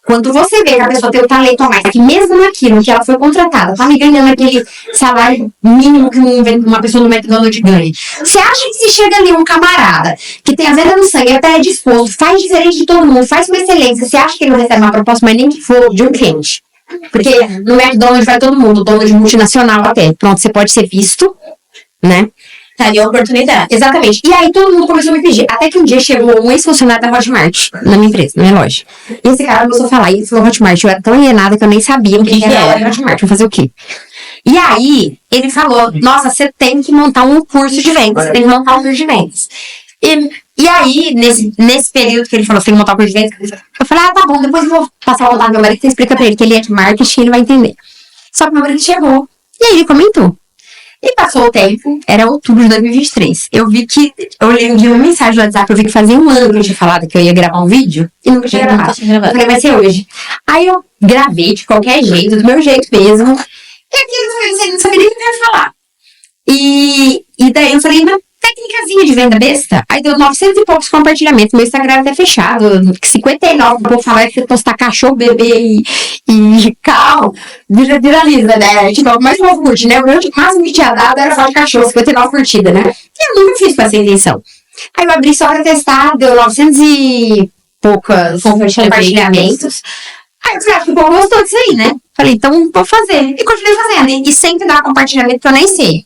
Quando você vê que a pessoa tem o talento a mais, que mesmo naquilo que ela foi contratada, tá me ganhando aquele salário mínimo que uma pessoa no McDonald's ganha. Você acha que se chega ali um camarada que tem a venda no sangue, até é disposto, faz diferente de todo mundo, faz com excelência, você acha que ele não recebe uma proposta, mas nem que for de um cliente? Porque no McDonald's vai todo mundo, dono de multinacional até. Pronto, você pode ser visto, né? Tá ali a oportunidade. Exatamente. E aí todo mundo começou a me pedir. Até que um dia chegou um ex-funcionário da Hotmart na minha empresa, na minha loja. E esse cara começou a falar, e ele falou Hotmart, eu era tão alienada que eu nem sabia o que era Hotmart, vou fazer o quê? E aí, ele falou, nossa, você tem que montar um curso de vendas, você tem que montar um curso de vendas. E aí, nesse período que ele falou, você tem que montar um curso de vendas, eu falei, tá bom, depois eu vou passar o contato do meu marido, você explica pra ele que ele é de marketing, ele vai entender. Só que meu marido chegou, e aí ele comentou. E passou o tempo, era outubro de 2023. Eu vi que, eu olhei um dia uma mensagem no WhatsApp, eu vi que fazia um ano que eu tinha falado que eu ia gravar um vídeo e nunca tinha gravado. Eu falei, vai ser hoje. Aí eu gravei de qualquer jeito, do meu jeito mesmo. E aquilo eu não sabia nem o que eu ia falar. E daí eu falei, mas técnicazinha de venda besta? Aí deu 900 e poucos compartilhamentos. Meu Instagram era até fechado. 59, vou falar que postar cachorro, bebê e carro. Viraliza, né? Tipo, mais uma curte, né? O meu máximo que tinha dado era só de cachorro, 59 curtidas, né? E eu nunca fiz com essa intenção. Aí eu abri só pra testar, deu 900 e poucos compartilhamentos. Aí eu falei, acho que o povo gostou disso aí, né? Falei, então vou fazer. E continuei fazendo. E sempre dá compartilhamento que eu nem sei.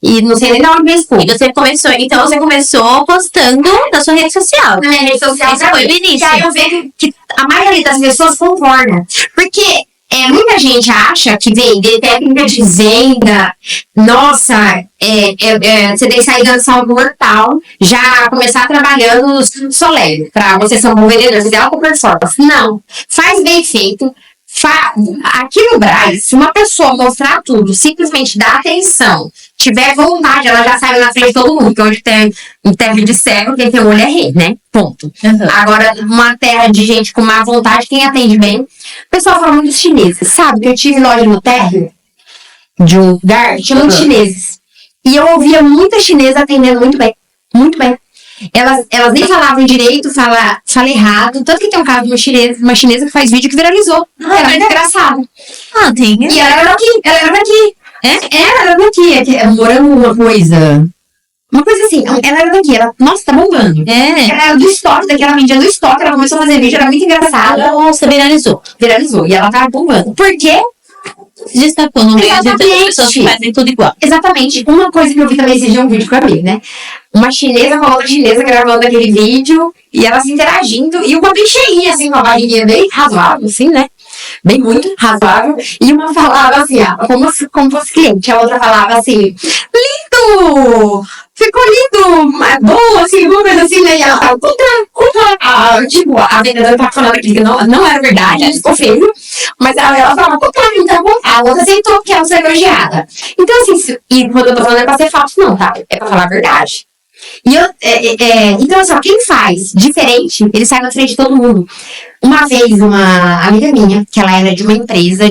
E não sei nem na hora mesmo. E você começou postando na sua rede social. Na minha rede social. Esse foi o início. E aí eu vejo que a maioria das pessoas concorda. Porque muita gente acha que vender técnica de venda, nossa, você tem que sair dando salto mortal, já começar trabalhando soleiro, pra você ser um bom vendedor, você tem algo performance. Não. Faz bem feito. Aqui no Brasil, se uma pessoa mostrar tudo, simplesmente dar atenção, tiver vontade, ela já saiu na frente de todo mundo, porque onde tem um terra de cego, quem tem olho é rei, né? Ponto. Uhum. Agora, uma terra de gente com má vontade, quem atende bem? O pessoal fala muito dos chineses. Sabe que eu tive loja no térreo de um lugar, tinha muitos chineses. E eu ouvia muita chinesa atendendo muito bem. Muito bem. Elas nem falavam direito, fala errado. Tanto que tem um caso de uma chinesa que faz vídeo que viralizou. Era muito engraçado. Tem. E ela era daqui. Ela era daqui. Morando uma coisa. Uma coisa assim. Ela era daqui. Nossa, tá bombando. Ela era do estoque, daqui ela vendia do estoque. Ela começou a fazer vídeo, era muito engraçada. Nossa, viralizou. Viralizou. E ela tava bombando. Por quê? Se destacou no meio de tantas pessoas que fazem tudo igual. Exatamente. Uma coisa que eu vi também esse dia, um vídeo que eu vi, né? Uma chinesa com outra chinesa gravando aquele vídeo e elas interagindo. E uma bem cheinha, assim, com a barriguinha bem razoável, assim, né? Bem muito razoável. E uma falava assim, como fosse cliente. A outra falava assim, lindo! Ficou lindo! Mas bom, assim, uma coisa assim, né? E ela tava tipo, a vendedora tava falando aqui que não era verdade, ela ficou feio. Mas ela falava, então bom. A outra aceitou porque ela foi elogiada. Então, assim, e quando eu tô falando é pra ser falso, não, tá? É pra falar a verdade. Então, assim, quem faz diferente, ele sai na frente de todo mundo. Uma vez, uma amiga minha, que ela era de uma empresa,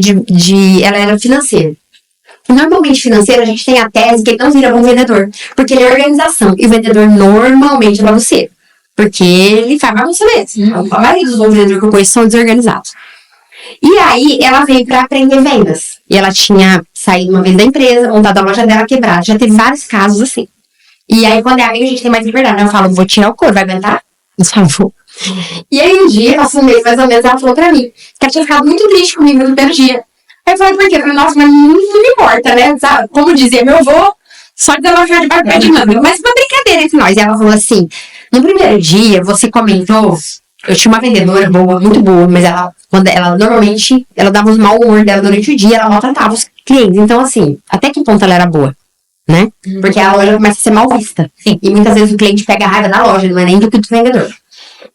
ela era financeira. Normalmente, financeiro, a gente tem a tese que ele não vira bom vendedor, porque ele é organização. E o vendedor normalmente é bagunceiro, porque ele faz bagunça mesmo. A maioria dos bons vendedores que eu conheço são desorganizados. E aí, ela veio pra aprender vendas. E ela tinha saído uma vez da empresa, montado a loja dela quebrada. Já teve vários casos assim. E aí, quando é amiga, a gente tem mais liberdade, né? Eu falo, vou tirar o couro, vai aguentar? Eu falo, vou. E aí, um dia, passou um mês mais ou menos, ela falou pra mim que ela tinha ficado muito triste comigo no primeiro dia. Aí eu falei, por quê? Eu falei, nossa, mas não me importa, né? Sabe? Como dizia meu avô, Só desalojar de papel de manga. Mas uma brincadeira entre nós. E ela falou assim, no primeiro dia, você comentou... Eu tinha uma vendedora boa, muito boa, mas ela normalmente, ela dava os mau humor dela durante o dia, ela maltratava os clientes. Então, assim, até que ponto ela era boa, né? Porque a loja começa a ser mal vista. Sim. E muitas vezes o cliente pega a raiva da loja, não é nem do que do vendedor.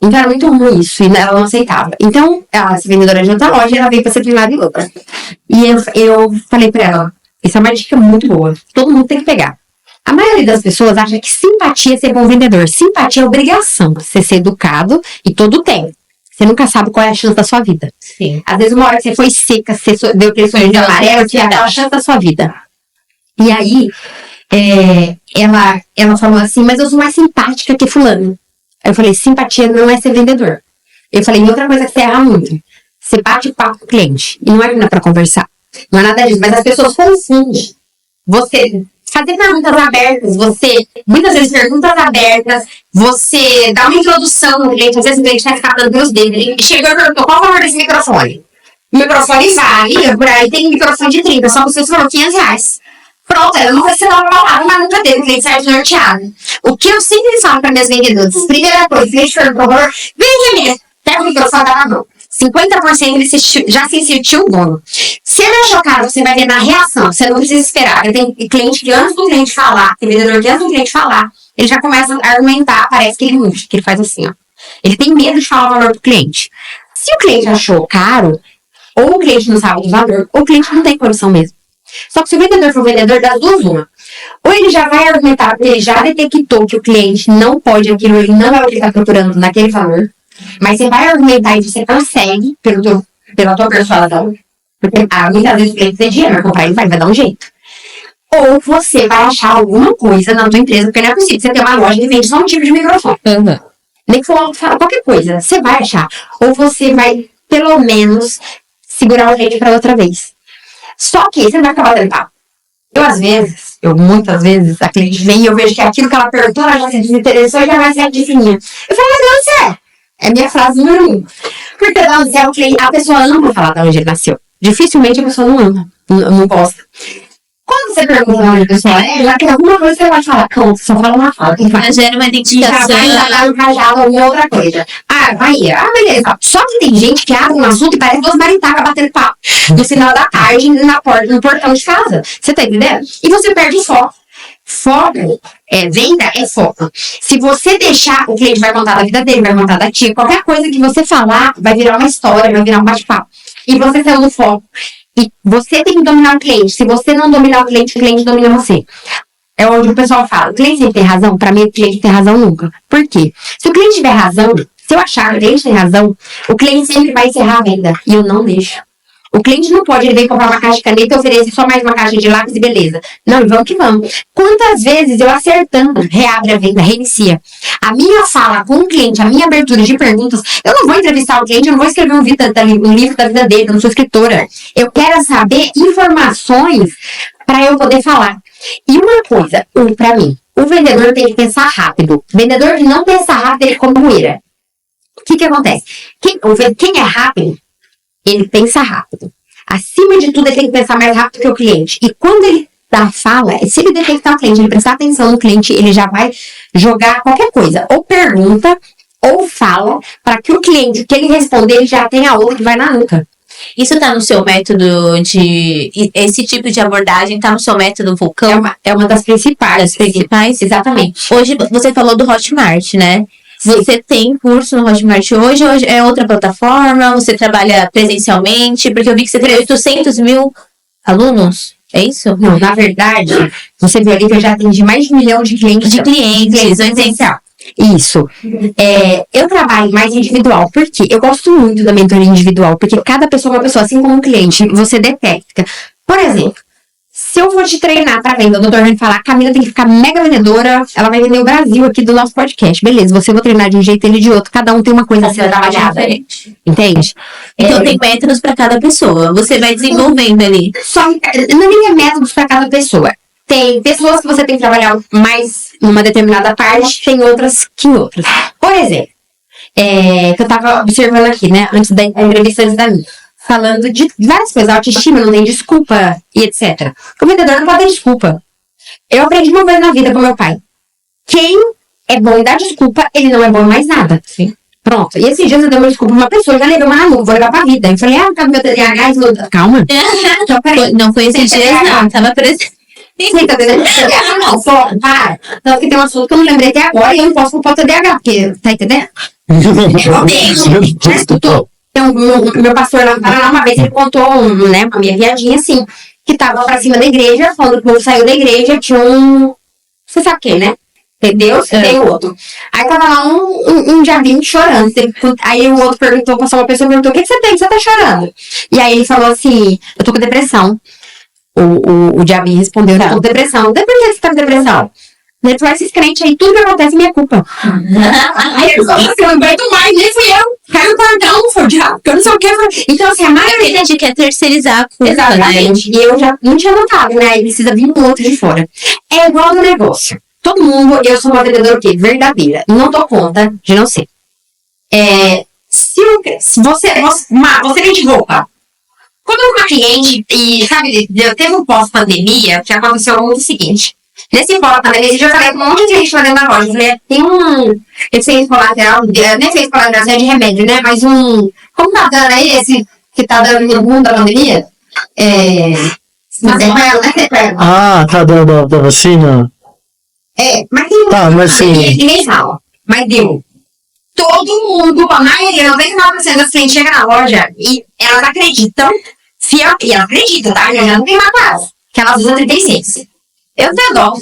Então, era muito ruim isso, e ela não aceitava. Então, essa vendedora de outra loja, ela veio pra ser treinada em outra. E eu falei pra ela, essa é uma dica muito boa, todo mundo tem que pegar. A maioria das pessoas acha que simpatia é ser bom vendedor. Simpatia é obrigação. Você ser educado e todo tem. Você nunca sabe qual é a chance da sua vida. Sim. Às vezes uma hora que você foi seca, você deu pressões de amarelo, que é aquela chance da sua vida. E aí, ela falou assim, mas eu sou mais simpática que fulano. Aí eu falei, simpatia não é ser vendedor. Eu falei, outra coisa que você erra muito. Você bate o papo com o cliente. E não é nada pra conversar. Não é nada disso. Mas as pessoas confundem. Você... fazer perguntas abertas, muitas vezes perguntas abertas, você dá uma introdução no cliente, às vezes o cliente está escapando pelos dedos, ele chegou e perguntou, qual o valor desse microfone? O microfone vale, por aí tem um microfone de 30, só que você falou R$500. Pronto, ela não vai ser uma palavra, mas nunca teve, o cliente sai norteado. O que eu sempre falo para meus vendedores, primeira coisa, o cliente perguntou, vem aqui, pega o microfone da mão. 50% ele já se sentiu dono. Se ele achou caro, você vai ver na reação. Você não precisa esperar. Tem cliente que antes do cliente falar, tem vendedor que antes do cliente falar, ele já começa a argumentar. Parece que ele murcha, que ele faz assim, ó. Ele tem medo de falar o valor do cliente. Se o cliente achou caro, ou o cliente não sabe do valor, ou o cliente não tem condição mesmo. Só que se o vendedor for vendedor das duas, uma. Ou ele já vai argumentar, porque ele já detectou que o cliente não pode aquilo, ele não é o que ele está procurando naquele valor. Mas você vai argumentar e você consegue, pela tua persuasão, porque muitas vezes o cliente tem dinheiro, vai comprar, ele vai dar um jeito. Ou você vai achar alguma coisa na tua empresa, porque não é possível você ter uma loja que vende só um tipo de microfone. Nem que for qualquer coisa, você vai achar. Ou você vai, pelo menos, segurar o cliente para outra vez. Só que você não vai acabar dando papo. Muitas vezes, a cliente vem e eu vejo que aquilo que ela perguntou, ela já se desinteressou e já vai ser adivinha. Eu falo, mas não, você é. É minha frase número 1. Porque a pessoa ama falar de onde ele nasceu. Dificilmente a pessoa não ama, não gosta. Quando você pergunta onde a pessoa é, já tem alguma coisa que você vai falar. Pronto, só fala uma fala. Já gera uma identificação. Já vai dar um cajado ou outra coisa. Beleza. Só que tem gente que abre um assunto e parece duas maritacas batendo papo. No final da tarde, na porta, no portão de casa. Você tá entendendo? E você perde o foco. Foco, venda é foco. Se você deixar, o cliente vai contar da vida dele, vai contar da tia, qualquer coisa que você falar, vai virar uma história, vai virar um bate-papo. E você saiu do foco. E você tem que dominar o cliente. Se você não dominar o cliente domina você. É onde o pessoal fala, o cliente sempre tem razão? Pra mim, o cliente tem razão nunca. Por quê? Se o cliente tiver razão, se eu achar que o cliente tem razão, o cliente sempre vai encerrar a venda. E eu não deixo. O cliente não pode, ele vem comprar uma caixa de caneta e oferecer só mais uma caixa de lápis e beleza. Não, vamos que vamos. Quantas vezes eu acertando, reabre a venda, reinicia. A minha fala com o cliente, a minha abertura de perguntas, eu não vou entrevistar o cliente, eu não vou escrever um livro da vida dele, eu não sou escritora. Eu quero saber informações para eu poder falar. E uma coisa, pra mim, o vendedor tem que pensar rápido. O vendedor que não pensa rápido, ele come poeira. O que acontece? Quem é rápido, ele pensa rápido. Acima de tudo, ele tem que pensar mais rápido que o cliente. E quando ele fala, se ele detectar o cliente, ele prestar atenção no cliente, ele já vai jogar qualquer coisa. Ou pergunta, ou fala, para que o cliente, que ele responder, ele já tenha outra que vai na nuca. Isso tá no seu método esse tipo de abordagem tá no seu método Vulcão? É uma das principais. Exatamente. Hoje, você falou do Hotmart, né? Você tem curso no Hotmart hoje é outra plataforma? Você trabalha presencialmente? Porque eu vi que você tem 800 mil alunos, é isso? Não, na verdade, você viu ali que eu já atendi mais de 1 milhão de clientes. De clientes, presencial. Isso. Eu trabalho mais individual, porque eu gosto muito da mentoria individual, porque cada pessoa é uma pessoa, assim como um cliente, você detecta. Por exemplo, se eu vou te treinar pra venda, o doutor vai falar, a Camila tem que ficar mega vendedora, ela vai vender o Brasil aqui do nosso podcast. Beleza, você vai treinar de um jeito, ele de outro, cada um tem uma coisa a ser trabalhada. Entende? Então tem métodos pra cada pessoa, você vai desenvolvendo ali. Não é métodos pra cada pessoa. Tem pessoas que você tem que trabalhar mais numa determinada parte, tem outras que em outras. Por exemplo, que eu tava observando aqui, né, antes da entrevista da minha. Falando de várias coisas, autoestima, não tem desculpa e etc. O vendedor não pode ter desculpa. Eu aprendi uma coisa na vida com meu pai. Quem é bom em dar desculpa, ele não é bom em mais nada. Sim. Pronto. E esses dias eu dei uma desculpa pra uma pessoa, já levei uma maluca, vou levar pra vida. Eu falei, por causa do meu TDAH, calma. Então, peraí. Não foi esses dias, não. Tava presente. Sim, tá entendendo? Não, só, para. Tanto que tem um assunto que eu não lembrei até agora e eu não posso culpar o TDAH, porque, tá entendendo? Eu tenho. Já escutou? Então, meu pastor lá no Paraná, uma vez ele contou, uma minha viadinha assim, que tava pra cima da igreja, quando o povo saiu da igreja, tinha um... Você sabe quem, né? Tem Deus, tem o outro. Aí tava lá um diabinho chorando. Aí o outro perguntou, passou uma pessoa perguntou, o que você tem? Você tá chorando? E aí ele falou assim, eu tô com depressão. O diabinho respondeu, eu tô com depressão. Por que você tá com depressão? Ele falou, esses crentes aí, tudo que acontece é minha culpa. Aí ele falou assim, eu não aguento mais, nem fui eu. Caiu o cordão, foi o diabo, porque eu não sei o que. Então, assim, a maioria... de quer terceirizar a culpa, Exatamente. né? E eu já não tinha notado, né? Aí precisa vir um outro de fora. É igual no negócio. Todo mundo, eu sou uma vendedora o quê? Verdadeira. Não dou conta de não ser. Se você vende roupa. Quando uma cliente, e sabe, teve um pós-pandemia, que aconteceu o seguinte. Nesse pós-pandemia, eu falei com um monte de gente lá dentro da loja. Eu falei, tem um efeito colateral, nem efeito colateral, é de remédio, né? Mas como tá dando aí esse que tá dando no mundo da pandemia? Tá dando da vacina? Mas tem mas sim. Ninguém fala. Mas deu. Todo mundo, a maioria, 99% das clientes chegam na loja e elas acreditam, e elas acreditam, tá? Eu já não tenho mais quase. Que elas usam 36. Eu tenho dó.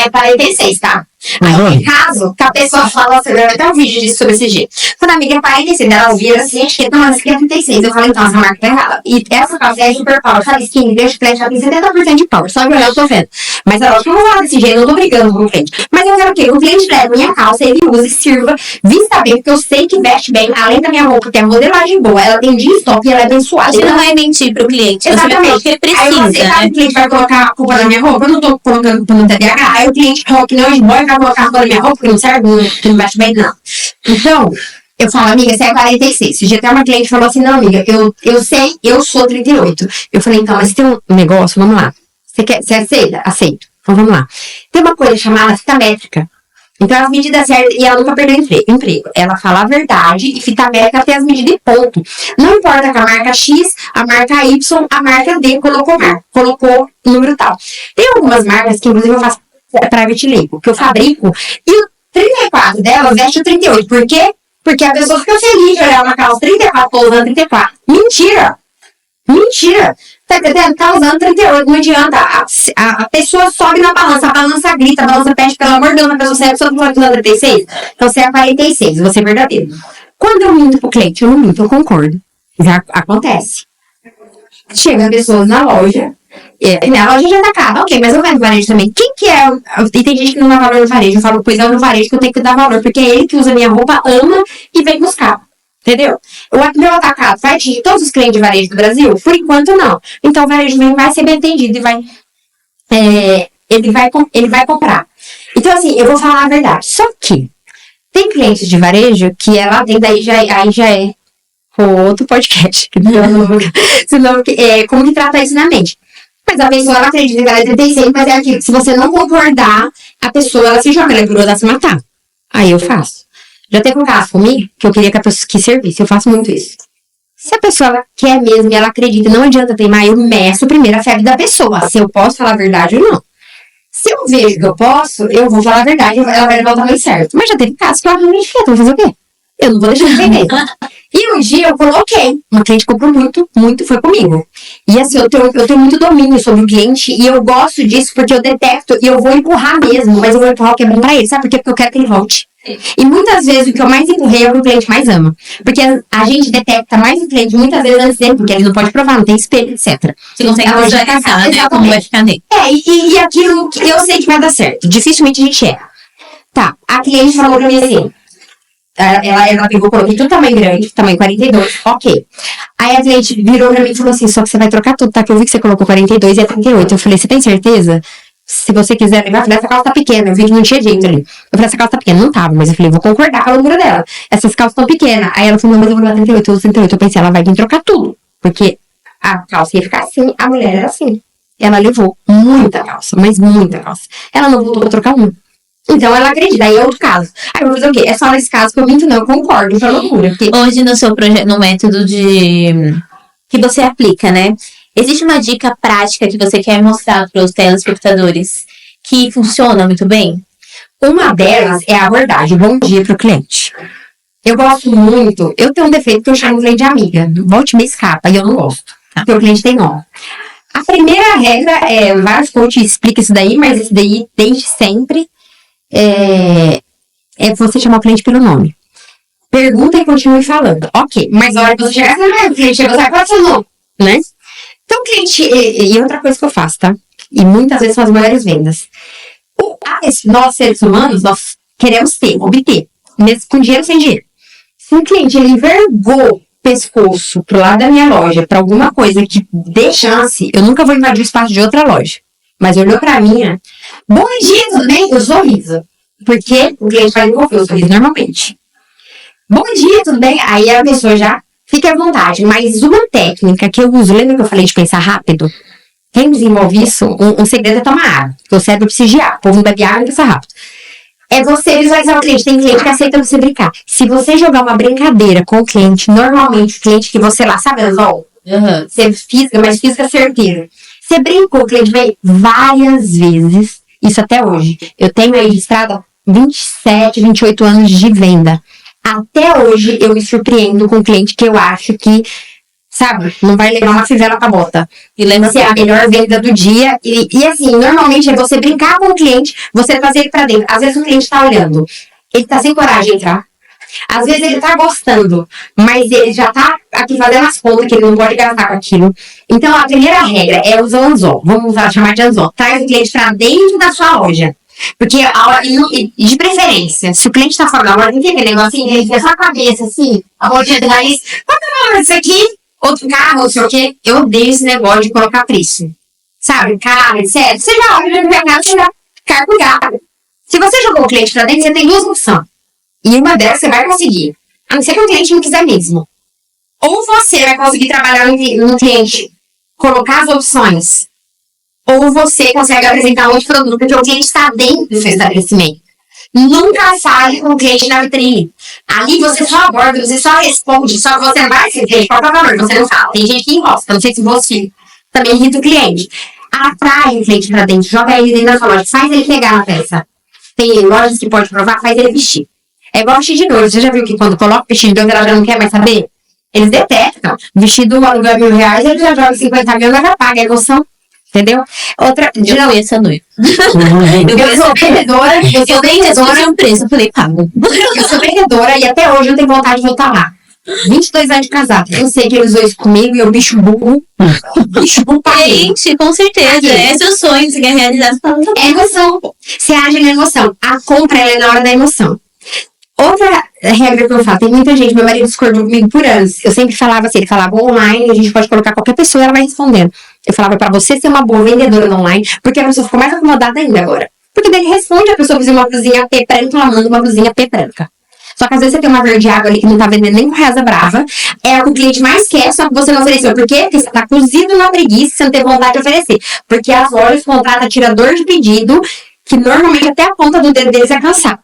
É 46, tá? Aí tem caso que a pessoa fala assim, eu até um vídeo disso sobre esse dia. Quando a amiga é 46, elas viram assim, acho que não, essa aqui é 36. Eu falei, então, essa marca tá errada. E essa calça é super power, sabe? Skinny, deixa o cliente, já tem 70% de power. Só que eu tô vendo. Mas é lógico que eu não vou falar desse jeito, eu não tô brigando com o cliente. Mas eu quero o quê? O cliente leva minha calça, ele usa e sirva, vista bem, porque eu sei que veste bem, além da minha roupa, que é modelagem boa, ela tem de estoque e ela é abençoada. Você não vai mentir pro cliente. Exatamente. Você precisa, aí você sabe que o cliente vai colocar a culpa na minha roupa, eu não tô colocando culpa no TDAH. Aí o cliente fala que não, vai colocar a culpa na minha roupa, porque não serve, que não veste bem, não. Então, eu falo, amiga, você é 46. Esse dia até uma cliente falou assim, não, amiga, eu sei, eu sou 38. Eu falei, então, mas tem um negócio, vamos lá. Você aceita? Aceito. Então, vamos lá. Tem uma coisa chamada fita métrica. Então, as medidas certas, e ela nunca perdeu emprego. Ela fala a verdade e fita métrica tem as medidas e ponto. Não importa que a marca X, a marca Y, a marca D colocou número tal. Tem algumas marcas que, inclusive, eu faço private label, que eu fabrico, e o 34 dela veste o 38. Por quê? Porque a pessoa fica feliz de olhar uma calça 34, tô usando 34. Mentira! Tá entendendo? Tá usando 38, não adianta. A pessoa sobe na balança, a balança grita, a balança pede, pelo amor de Deus, a pessoa sai, a pessoa tá usando 36. Então você é 46, você é verdadeiro. Quando eu minto pro cliente, eu não minto, eu concordo. Já acontece. Chega pessoas na loja, a loja já tá cara, ok, mas eu vendo varejo também. Quem que é? E tem gente que não dá valor no varejo. Eu falo, pois é no varejo que eu tenho que dar valor, porque é ele que usa minha roupa, ama e vem buscar. Entendeu? O meu atacado vai atingir todos os clientes de varejo do Brasil? Por enquanto, não. Então, o varejo vai ser bem entendido e ele vai comprar. Então, assim, eu vou falar a verdade. Só que tem clientes de varejo que é lá dentro, aí já é outro podcast. Senão, como que trata isso na mente? Mas a pessoa, ela acredita que ela é 36, mas é aquilo. Se você não concordar, a pessoa, ela se joga, ela é curiosa a se matar. Aí eu faço. Já teve um caso comigo que eu queria que a pessoa que servisse. Eu faço muito isso. Se a pessoa ela quer mesmo e ela acredita, não adianta teimar, eu meço primeiro a fé da pessoa. Se eu posso falar a verdade ou não. Se eu vejo que eu posso, eu vou falar a verdade, ela vai levar o tamanho certo. Mas já teve casos que ela realmente quer, então vou fazer o quê? Eu não vou deixar de vender. E um dia eu coloquei. Uma cliente comprou muito, foi comigo. E assim, eu tenho muito domínio sobre o cliente e eu gosto disso porque eu detecto e eu vou empurrar mesmo, mas eu vou empurrar o que é bom pra ele, sabe por quê? Porque eu quero que ele volte. E muitas vezes o que eu mais empurrei é o que o cliente mais ama. Porque a gente detecta mais o cliente muitas vezes antes dele, porque ele não pode provar, não tem espelho, etc. Você consegue projetar, né? Como vai ficar nele. E aquilo que eu sei que vai dar certo. Dificilmente a gente erra. Tá, a cliente falou pra mim assim. Ela pegou, coloquei tudo tamanho grande, tamanho 42, ok. Aí a cliente virou pra mim e falou assim, só que você vai trocar tudo, tá? Que eu vi que você colocou 42 e é 38. Eu falei, você tem certeza? Se você quiser levar, eu falei, essa calça tá pequena. Eu vi que não tinha jeito ali. Eu falei, essa calça tá pequena. Não tava, mas eu falei, vou concordar com a altura dela. Essas calças tão pequenas. Aí ela falou, não, mas eu vou levar 38, eu vou 38. Eu pensei, ela vai vir trocar tudo. Porque a calça ia ficar assim, a mulher era assim. Ela levou muita calça, mas muita calça. Ela não voltou pra trocar uma. Então ela acredita, aí é outro caso. Aí eu vou fazer o quê? É só nesse caso que eu minto, não, eu concordo, isso é loucura. Porque... Hoje no seu projeto, no método que você aplica, né? Existe uma dica prática que você quer mostrar para os telespectadores que funciona muito bem? Uma delas é a abordagem, bom dia pro cliente. Eu gosto muito, eu tenho um defeito que eu chamo de amiga. Volte me escapa, e eu não gosto. Porque o cliente tem nome. A primeira regra vários coaches explicam isso daí, mas isso daí, desde sempre, é você chamar o cliente pelo nome. Pergunta e continue falando. Ok, mas a hora que você chegar, o cliente chegou, sabe qual é o seu nome, né? Então, o cliente... E outra coisa que eu faço, tá? E muitas vezes são as maiores vendas. Nós, seres humanos, nós queremos obter. Mesmo com dinheiro ou sem dinheiro. Se o cliente ele envergou o pescoço pro lado da minha loja, pra alguma coisa que dê chance, eu nunca vou invadir o espaço de outra loja. Mas olhou pra minha, bom dia, tudo bem? Eu sorriso. Porque o cliente vai devolver o sorriso normalmente. Bom dia, tudo bem? Aí a pessoa já fica à vontade. Mas uma técnica que eu uso, lembra que eu falei de pensar rápido? Quem desenvolve isso, um segredo é tomar água. Porque o cérebro precisa de água. O povo não bebe água e pensa rápido. É você visualizar o cliente. Tem cliente que aceita você brincar. Se você jogar uma brincadeira com o cliente, normalmente o cliente que você lá, sabe, anzol? Você fisga, mas fisga certeiro. Você brincou, o cliente veio várias vezes. Isso até hoje. Eu tenho aí registrado 27, 28 anos de venda. Até hoje eu me surpreendo com um cliente que eu acho que, sabe, não vai levar uma fivela pra bota. E lembra se é a melhor venda do dia. E assim, normalmente é você brincar com o cliente, você trazer ele pra dentro. Às vezes o cliente tá olhando, ele tá sem coragem de entrar. Às vezes ele tá gostando, mas ele já tá aqui fazendo as contas que ele não pode gastar com aquilo. Então a primeira regra é usar o anzol. Vamos chamar de anzol. Traz o cliente pra dentro da sua loja. Porque, de preferência, se o cliente tá fora da loja, não tem aquele negocinho, ele fica só a cabeça, assim, a voltinha do nariz, qual que é o nome disso aqui? Outro carro, não sei o quê. Eu odeio esse negócio de colocar preço. Sabe, cara, sério, você já olha no mercado, você já cai por gato. Se você jogou o cliente pra dentro, você tem duas opções. E uma delas você vai conseguir. A não ser que o cliente não quiser mesmo. Ou você vai conseguir trabalhar no cliente, colocar as opções, ou você consegue apresentar outro produto, porque o cliente está dentro do seu estabelecimento. Nunca fale com o cliente na vitrine. Ali você só aborda, você só responde, só você vai se cliente, qual é o valor, você não fala. Tem gente que enrosca, não sei se você também irrita o cliente. Atrai o cliente pra dentro, joga ele dentro da sua loja, faz ele pegar na peça. Tem lojas que pode provar, faz ele vestir. É igual vestido de noiva. Você já viu que quando coloca o vestido de noiva, ela já não quer mais saber? Eles detectam. Vestido aluguel R$1.000, ele já joga 50 mil, ela já paga a emoção. Entendeu? Outra. Eu fui essa noiva. Eu sou vendedora. Eu sou vendedora. Eu um preço, eu falei, pago. Eu sou vendedora e até hoje eu tenho vontade de voltar lá. 22 anos de casada. Eu sei que eles dois comigo e eu bicho burro. Bicho burro pra gente, com certeza. É seu sonho, você quer realizar. É emoção. Você age na emoção. A compra é na hora da emoção. Outra regra que eu falo, tem muita gente, meu marido discordou comigo por anos. Eu sempre falava assim, ele falava online, a gente pode colocar qualquer pessoa e ela vai respondendo. Eu falava pra você ser uma boa vendedora no online, porque a pessoa ficou mais acomodada ainda agora. Porque daí ele responde, a pessoa fazia uma blusinha P branca, ela manda uma blusinha P branca. Só que às vezes você tem uma verde água ali que não tá vendendo nem com reza brava, é o que o cliente mais quer, só que você não ofereceu. Por quê? Porque você tá cozido na preguiça, você não tem vontade de oferecer. Porque as lojas contratam tirador de pedido, que normalmente até a ponta do dedo deles é cansar.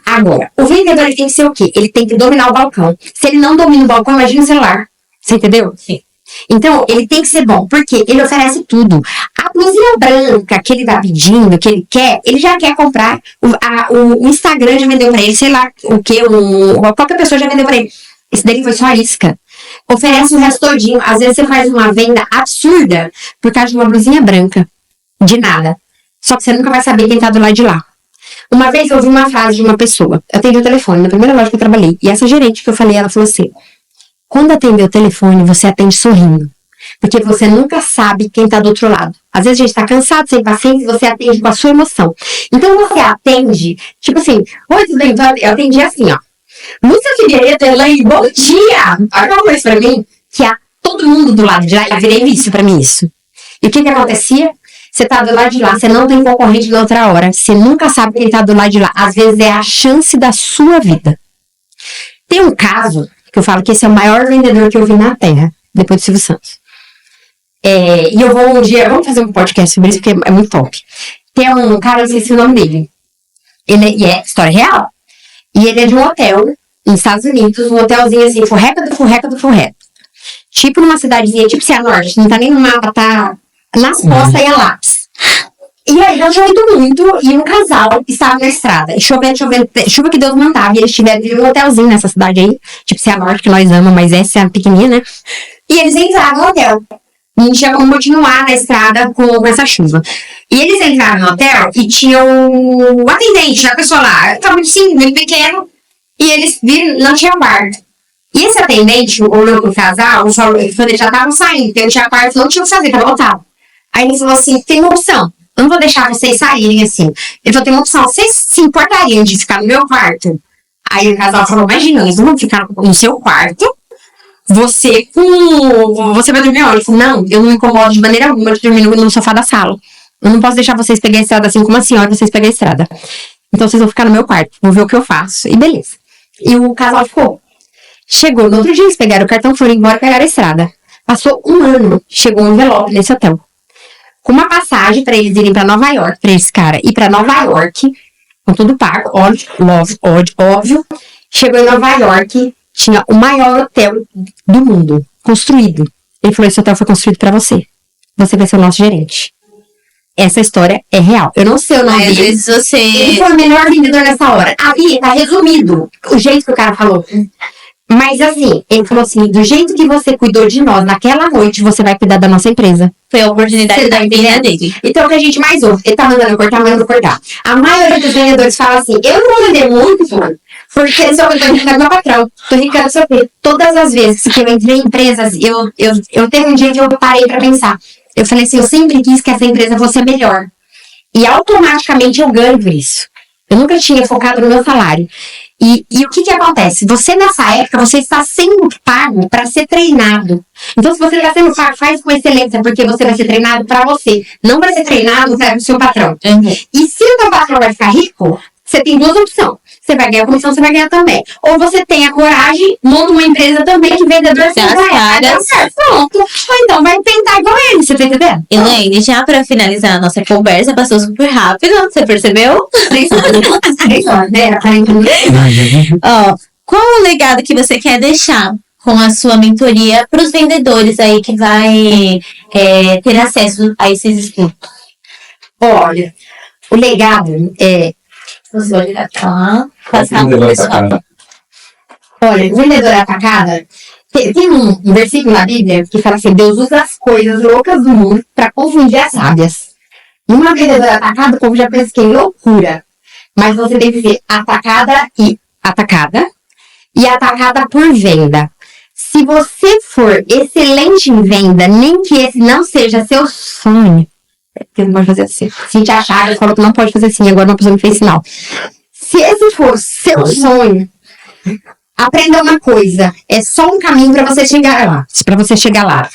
Agora, o vendedor ele tem que ser o quê? Ele tem que dominar o balcão. Se ele não domina o balcão, imagina o celular. Você entendeu? Sim. Então, ele tem que ser bom, porque ele oferece tudo. A blusinha branca que ele tá pedindo, que ele quer, ele já quer comprar. O Instagram já vendeu pra ele, sei lá o que, qualquer pessoa já vendeu pra ele. Esse dele foi só a isca. Oferece o resto todinho. Às vezes você faz uma venda absurda por causa de uma blusinha branca. De nada. Só que você nunca vai saber quem tá do lado de lá. Uma vez eu ouvi uma frase de uma pessoa. Eu atendi o telefone na primeira loja que eu trabalhei. E essa gerente que eu falei, ela falou assim: quando atender o telefone, você atende sorrindo. Porque você nunca sabe quem tá do outro lado. Às vezes a gente tá cansado, sem paciência, e você atende com a sua emoção. Então você atende, tipo assim, oi, tudo bem? Eu atendi assim, ó. Lúcia Figueiredo, Elaine, bom dia! Olha uma coisa pra mim, que há todo mundo do lado de lá, eu virei vício pra mim isso. E o que acontecia? Você tá do lado de lá, você não tem concorrente na outra hora. Você nunca sabe quem tá do lado de lá. Às vezes é a chance da sua vida. Tem um caso que eu falo que esse é o maior vendedor que eu vi na Terra, depois do Silvio Santos. E eu vou um dia, vamos fazer um podcast sobre isso, porque é muito top. Tem um cara, eu esqueci o nome dele. E é história real. E ele é de um hotel, nos Estados Unidos, um hotelzinho assim, furreca do furreca do furreca. Tipo numa cidadezinha, tipo Cianorte, não tá nem no mapa, tá nas costas e a lápis. E aí, eu chovendo muito, e um casal estava na estrada. Chovendo, chuva que Deus mandava. E eles tiveram um hotelzinho nessa cidade aí, tipo Cianorte, que nós amamos, mas essa é a pequenininha, né? E eles entraram no hotel. Não tinha como continuar na estrada com essa chuva. E eles entraram no hotel e tinha o atendente, a pessoa lá, tava muito pequeno, e eles viram, não tinha quarto. E esse atendente, olhou pro casal, ele falou, já estavam saindo, então tinha quarto, não tinha o que fazer, tava lotado. Aí ele falou assim, tem uma opção. Eu não vou deixar vocês saírem assim. Ele falou, tem uma opção. Vocês se importariam de ficar no meu quarto? Aí o casal falou, imagina, eles vão ficar no seu quarto. Você vai dormir onde? Ele falou, não, eu não me incomodo de maneira alguma de dormir no sofá da sala. Eu não posso deixar vocês pegarem a estrada assim como a senhora, vocês pegarem a estrada. Então vocês vão ficar no meu quarto. Vou ver o que eu faço. E beleza. E o casal ficou. Chegou no outro dia, eles pegaram o cartão, foram embora e pegaram a estrada. Passou um ano, chegou um envelope nesse hotel. Com uma passagem pra eles irem pra Nova York, pra esse cara ir pra Nova York, com tudo pago, óbvio. Chegou em Nova York, tinha o maior hotel do mundo, construído. Ele falou, esse hotel foi construído pra você. Você vai ser o nosso gerente. Essa história é real. Eu não sei o nome dele. Às vezes Ele foi o melhor vendedor nessa hora. Ali, tá resumido o jeito que o cara falou. Mas assim, ele falou assim, do jeito que você cuidou de nós naquela noite, você vai cuidar da nossa empresa. Foi a oportunidade da vida dele. Então, o que a gente mais ouve, ele tá mandando cortar. A maioria dos vendedores fala assim, eu não vou vender muito, porque se eu tô rindo meu patrão, tô rindo seu quê? Todas as vezes que eu entrei em empresas, eu teve um dia que eu parei pra pensar. Eu falei assim, eu sempre quis que essa empresa fosse melhor. E automaticamente eu ganho por isso. Eu nunca tinha focado no meu salário. E o que acontece? Você, nessa época, você está sendo pago para ser treinado. Então, se você está sendo pago, faz com excelência, porque você vai ser treinado para você. Não vai ser treinado para o seu patrão. E se o seu patrão vai ficar rico, você tem duas opções. Você vai ganhar comissão, você vai ganhar também. Ou você tem a coragem, monta uma empresa também que vendedor você vai ganhar. Pronto. Ou então vai tentar igual ele, você tá entendendo? Elaine, já pra finalizar a nossa conversa, passou super rápido, você percebeu? 3 horas, né? Ó, qual o legado que você quer deixar com a sua mentoria para os vendedores aí que vai ter acesso a esses estudos? Olha, o legado é... Você pode passar pro pessoal. Olha, vendedora atacada, tem um versículo na Bíblia que fala assim, Deus usa as coisas loucas do mundo para confundir as sábias. Numa vendedora atacada, o povo já pensa que é loucura. Mas você deve ser atacada e atacada por venda. Se você for excelente em venda, nem que esse não seja seu sonho, porque não pode fazer assim. Cintia Chagas falou que não pode fazer assim, agora uma pessoa me fez sinal. Se esse for seu sonho, aprenda uma coisa, é só um caminho para você chegar lá.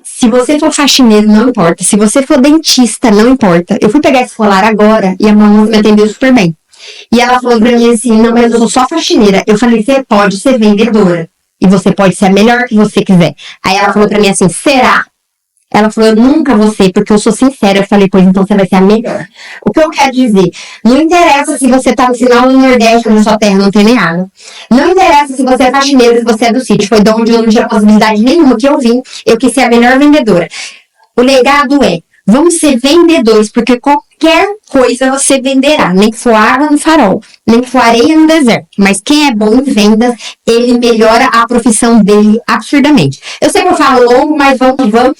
Se você for faxineiro, não importa. Se você for dentista, não importa. Eu fui pegar esse colar agora e a mamãe me atendeu super bem. E ela falou pra mim assim, não, mas eu sou só faxineira. Eu falei, você pode ser vendedora. E você pode ser a melhor que você quiser. Aí ela falou pra mim assim, será? Ela falou, eu nunca vou ser, porque eu sou sincera. Eu falei, pois então você vai ser a melhor. O que eu quero dizer? Não interessa se você tá no final do Nordeste, na sua terra não tem nem água. Não interessa se você é faxineira, se você é do sítio. Foi de onde eu não tinha possibilidade nenhuma que eu vim. Eu quis ser a melhor vendedora. O legado é, vamos ser vendedores, porque qualquer coisa você venderá. Nem que for água no farol, nem que for areia no deserto. Mas quem é bom em vendas, ele melhora a profissão dele absurdamente. Eu sei que eu falo longo, mas vamos.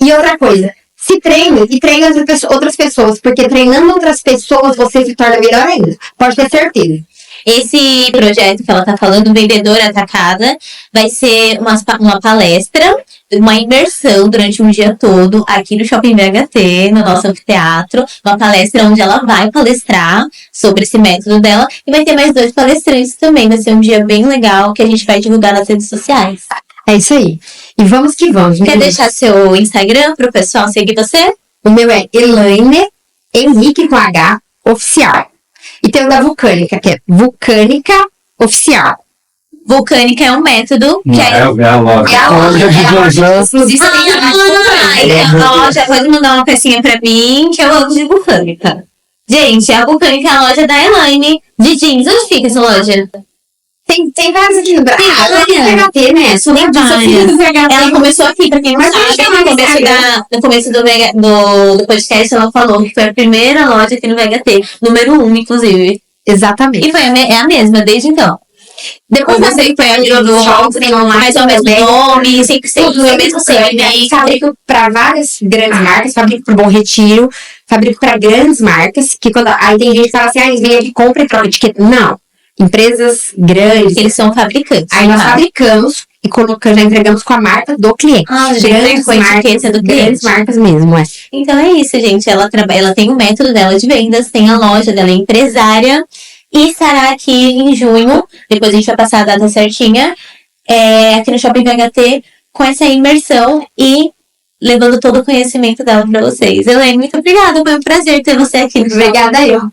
E outra coisa, se treine e treine outras pessoas, porque treinando outras pessoas você se torna melhor ainda. Pode ter certeza. Esse projeto que ela tá falando, Vendedora Atacada, vai ser uma palestra, uma imersão durante um dia todo aqui no Shopping BHT, no nosso anfiteatro. Uma palestra onde ela vai palestrar sobre esse método dela. E vai ter mais 2 palestrantes também. Vai ser um dia bem legal que a gente vai divulgar nas redes sociais. É isso aí. E vamos que vamos. Quer deixar seu Instagram pro pessoal seguir você? O meu é Elaine Henrique com H Oficial. E tem o da Vulcânica, que é Vulcânica Oficial. Vulcânica é um método que É a loja. É a loja. Loja. Inclusive, você tem a loja pode mandar uma pecinha pra mim, que eu amo de Vulcânica. Gente, a Vulcânica é a loja da Elaine de jeans. Onde fica essa loja? Tem várias aqui no Brasil. Tem várias. PHT, né? Sou Tem várias. Ela começou aqui, pra quem não Mas sabe, deixa eu chamar no começo do podcast, ela falou que foi a primeira loja aqui no VHT, número 1, inclusive. Exatamente. E foi é a mesma desde então. Depois Ou você foi a do shopping online, mas é o mesmo nome, sempre tudo é eu o mesmo sempre fabrico para várias grandes marcas, fabrico para Bom Retiro, fabrico para grandes marcas, que quando aí tem gente que fala assim, eles vêm aqui, compra e troca etiqueta. Não. Empresas grandes. Eles são fabricantes. Aí nós fabricamos e colocamos, já entregamos com a marca do cliente. Grandes marcas do cliente. Grandes marcas mesmo, é. Então é isso, gente. Ela tem o método dela de vendas, tem a loja dela, é empresária. E estará aqui em junho, depois a gente vai passar a data certinha, aqui no Shopping VHT, com essa imersão e levando todo o conhecimento dela para vocês. Elaine, muito obrigada, foi um prazer ter você aqui no Obrigada eu.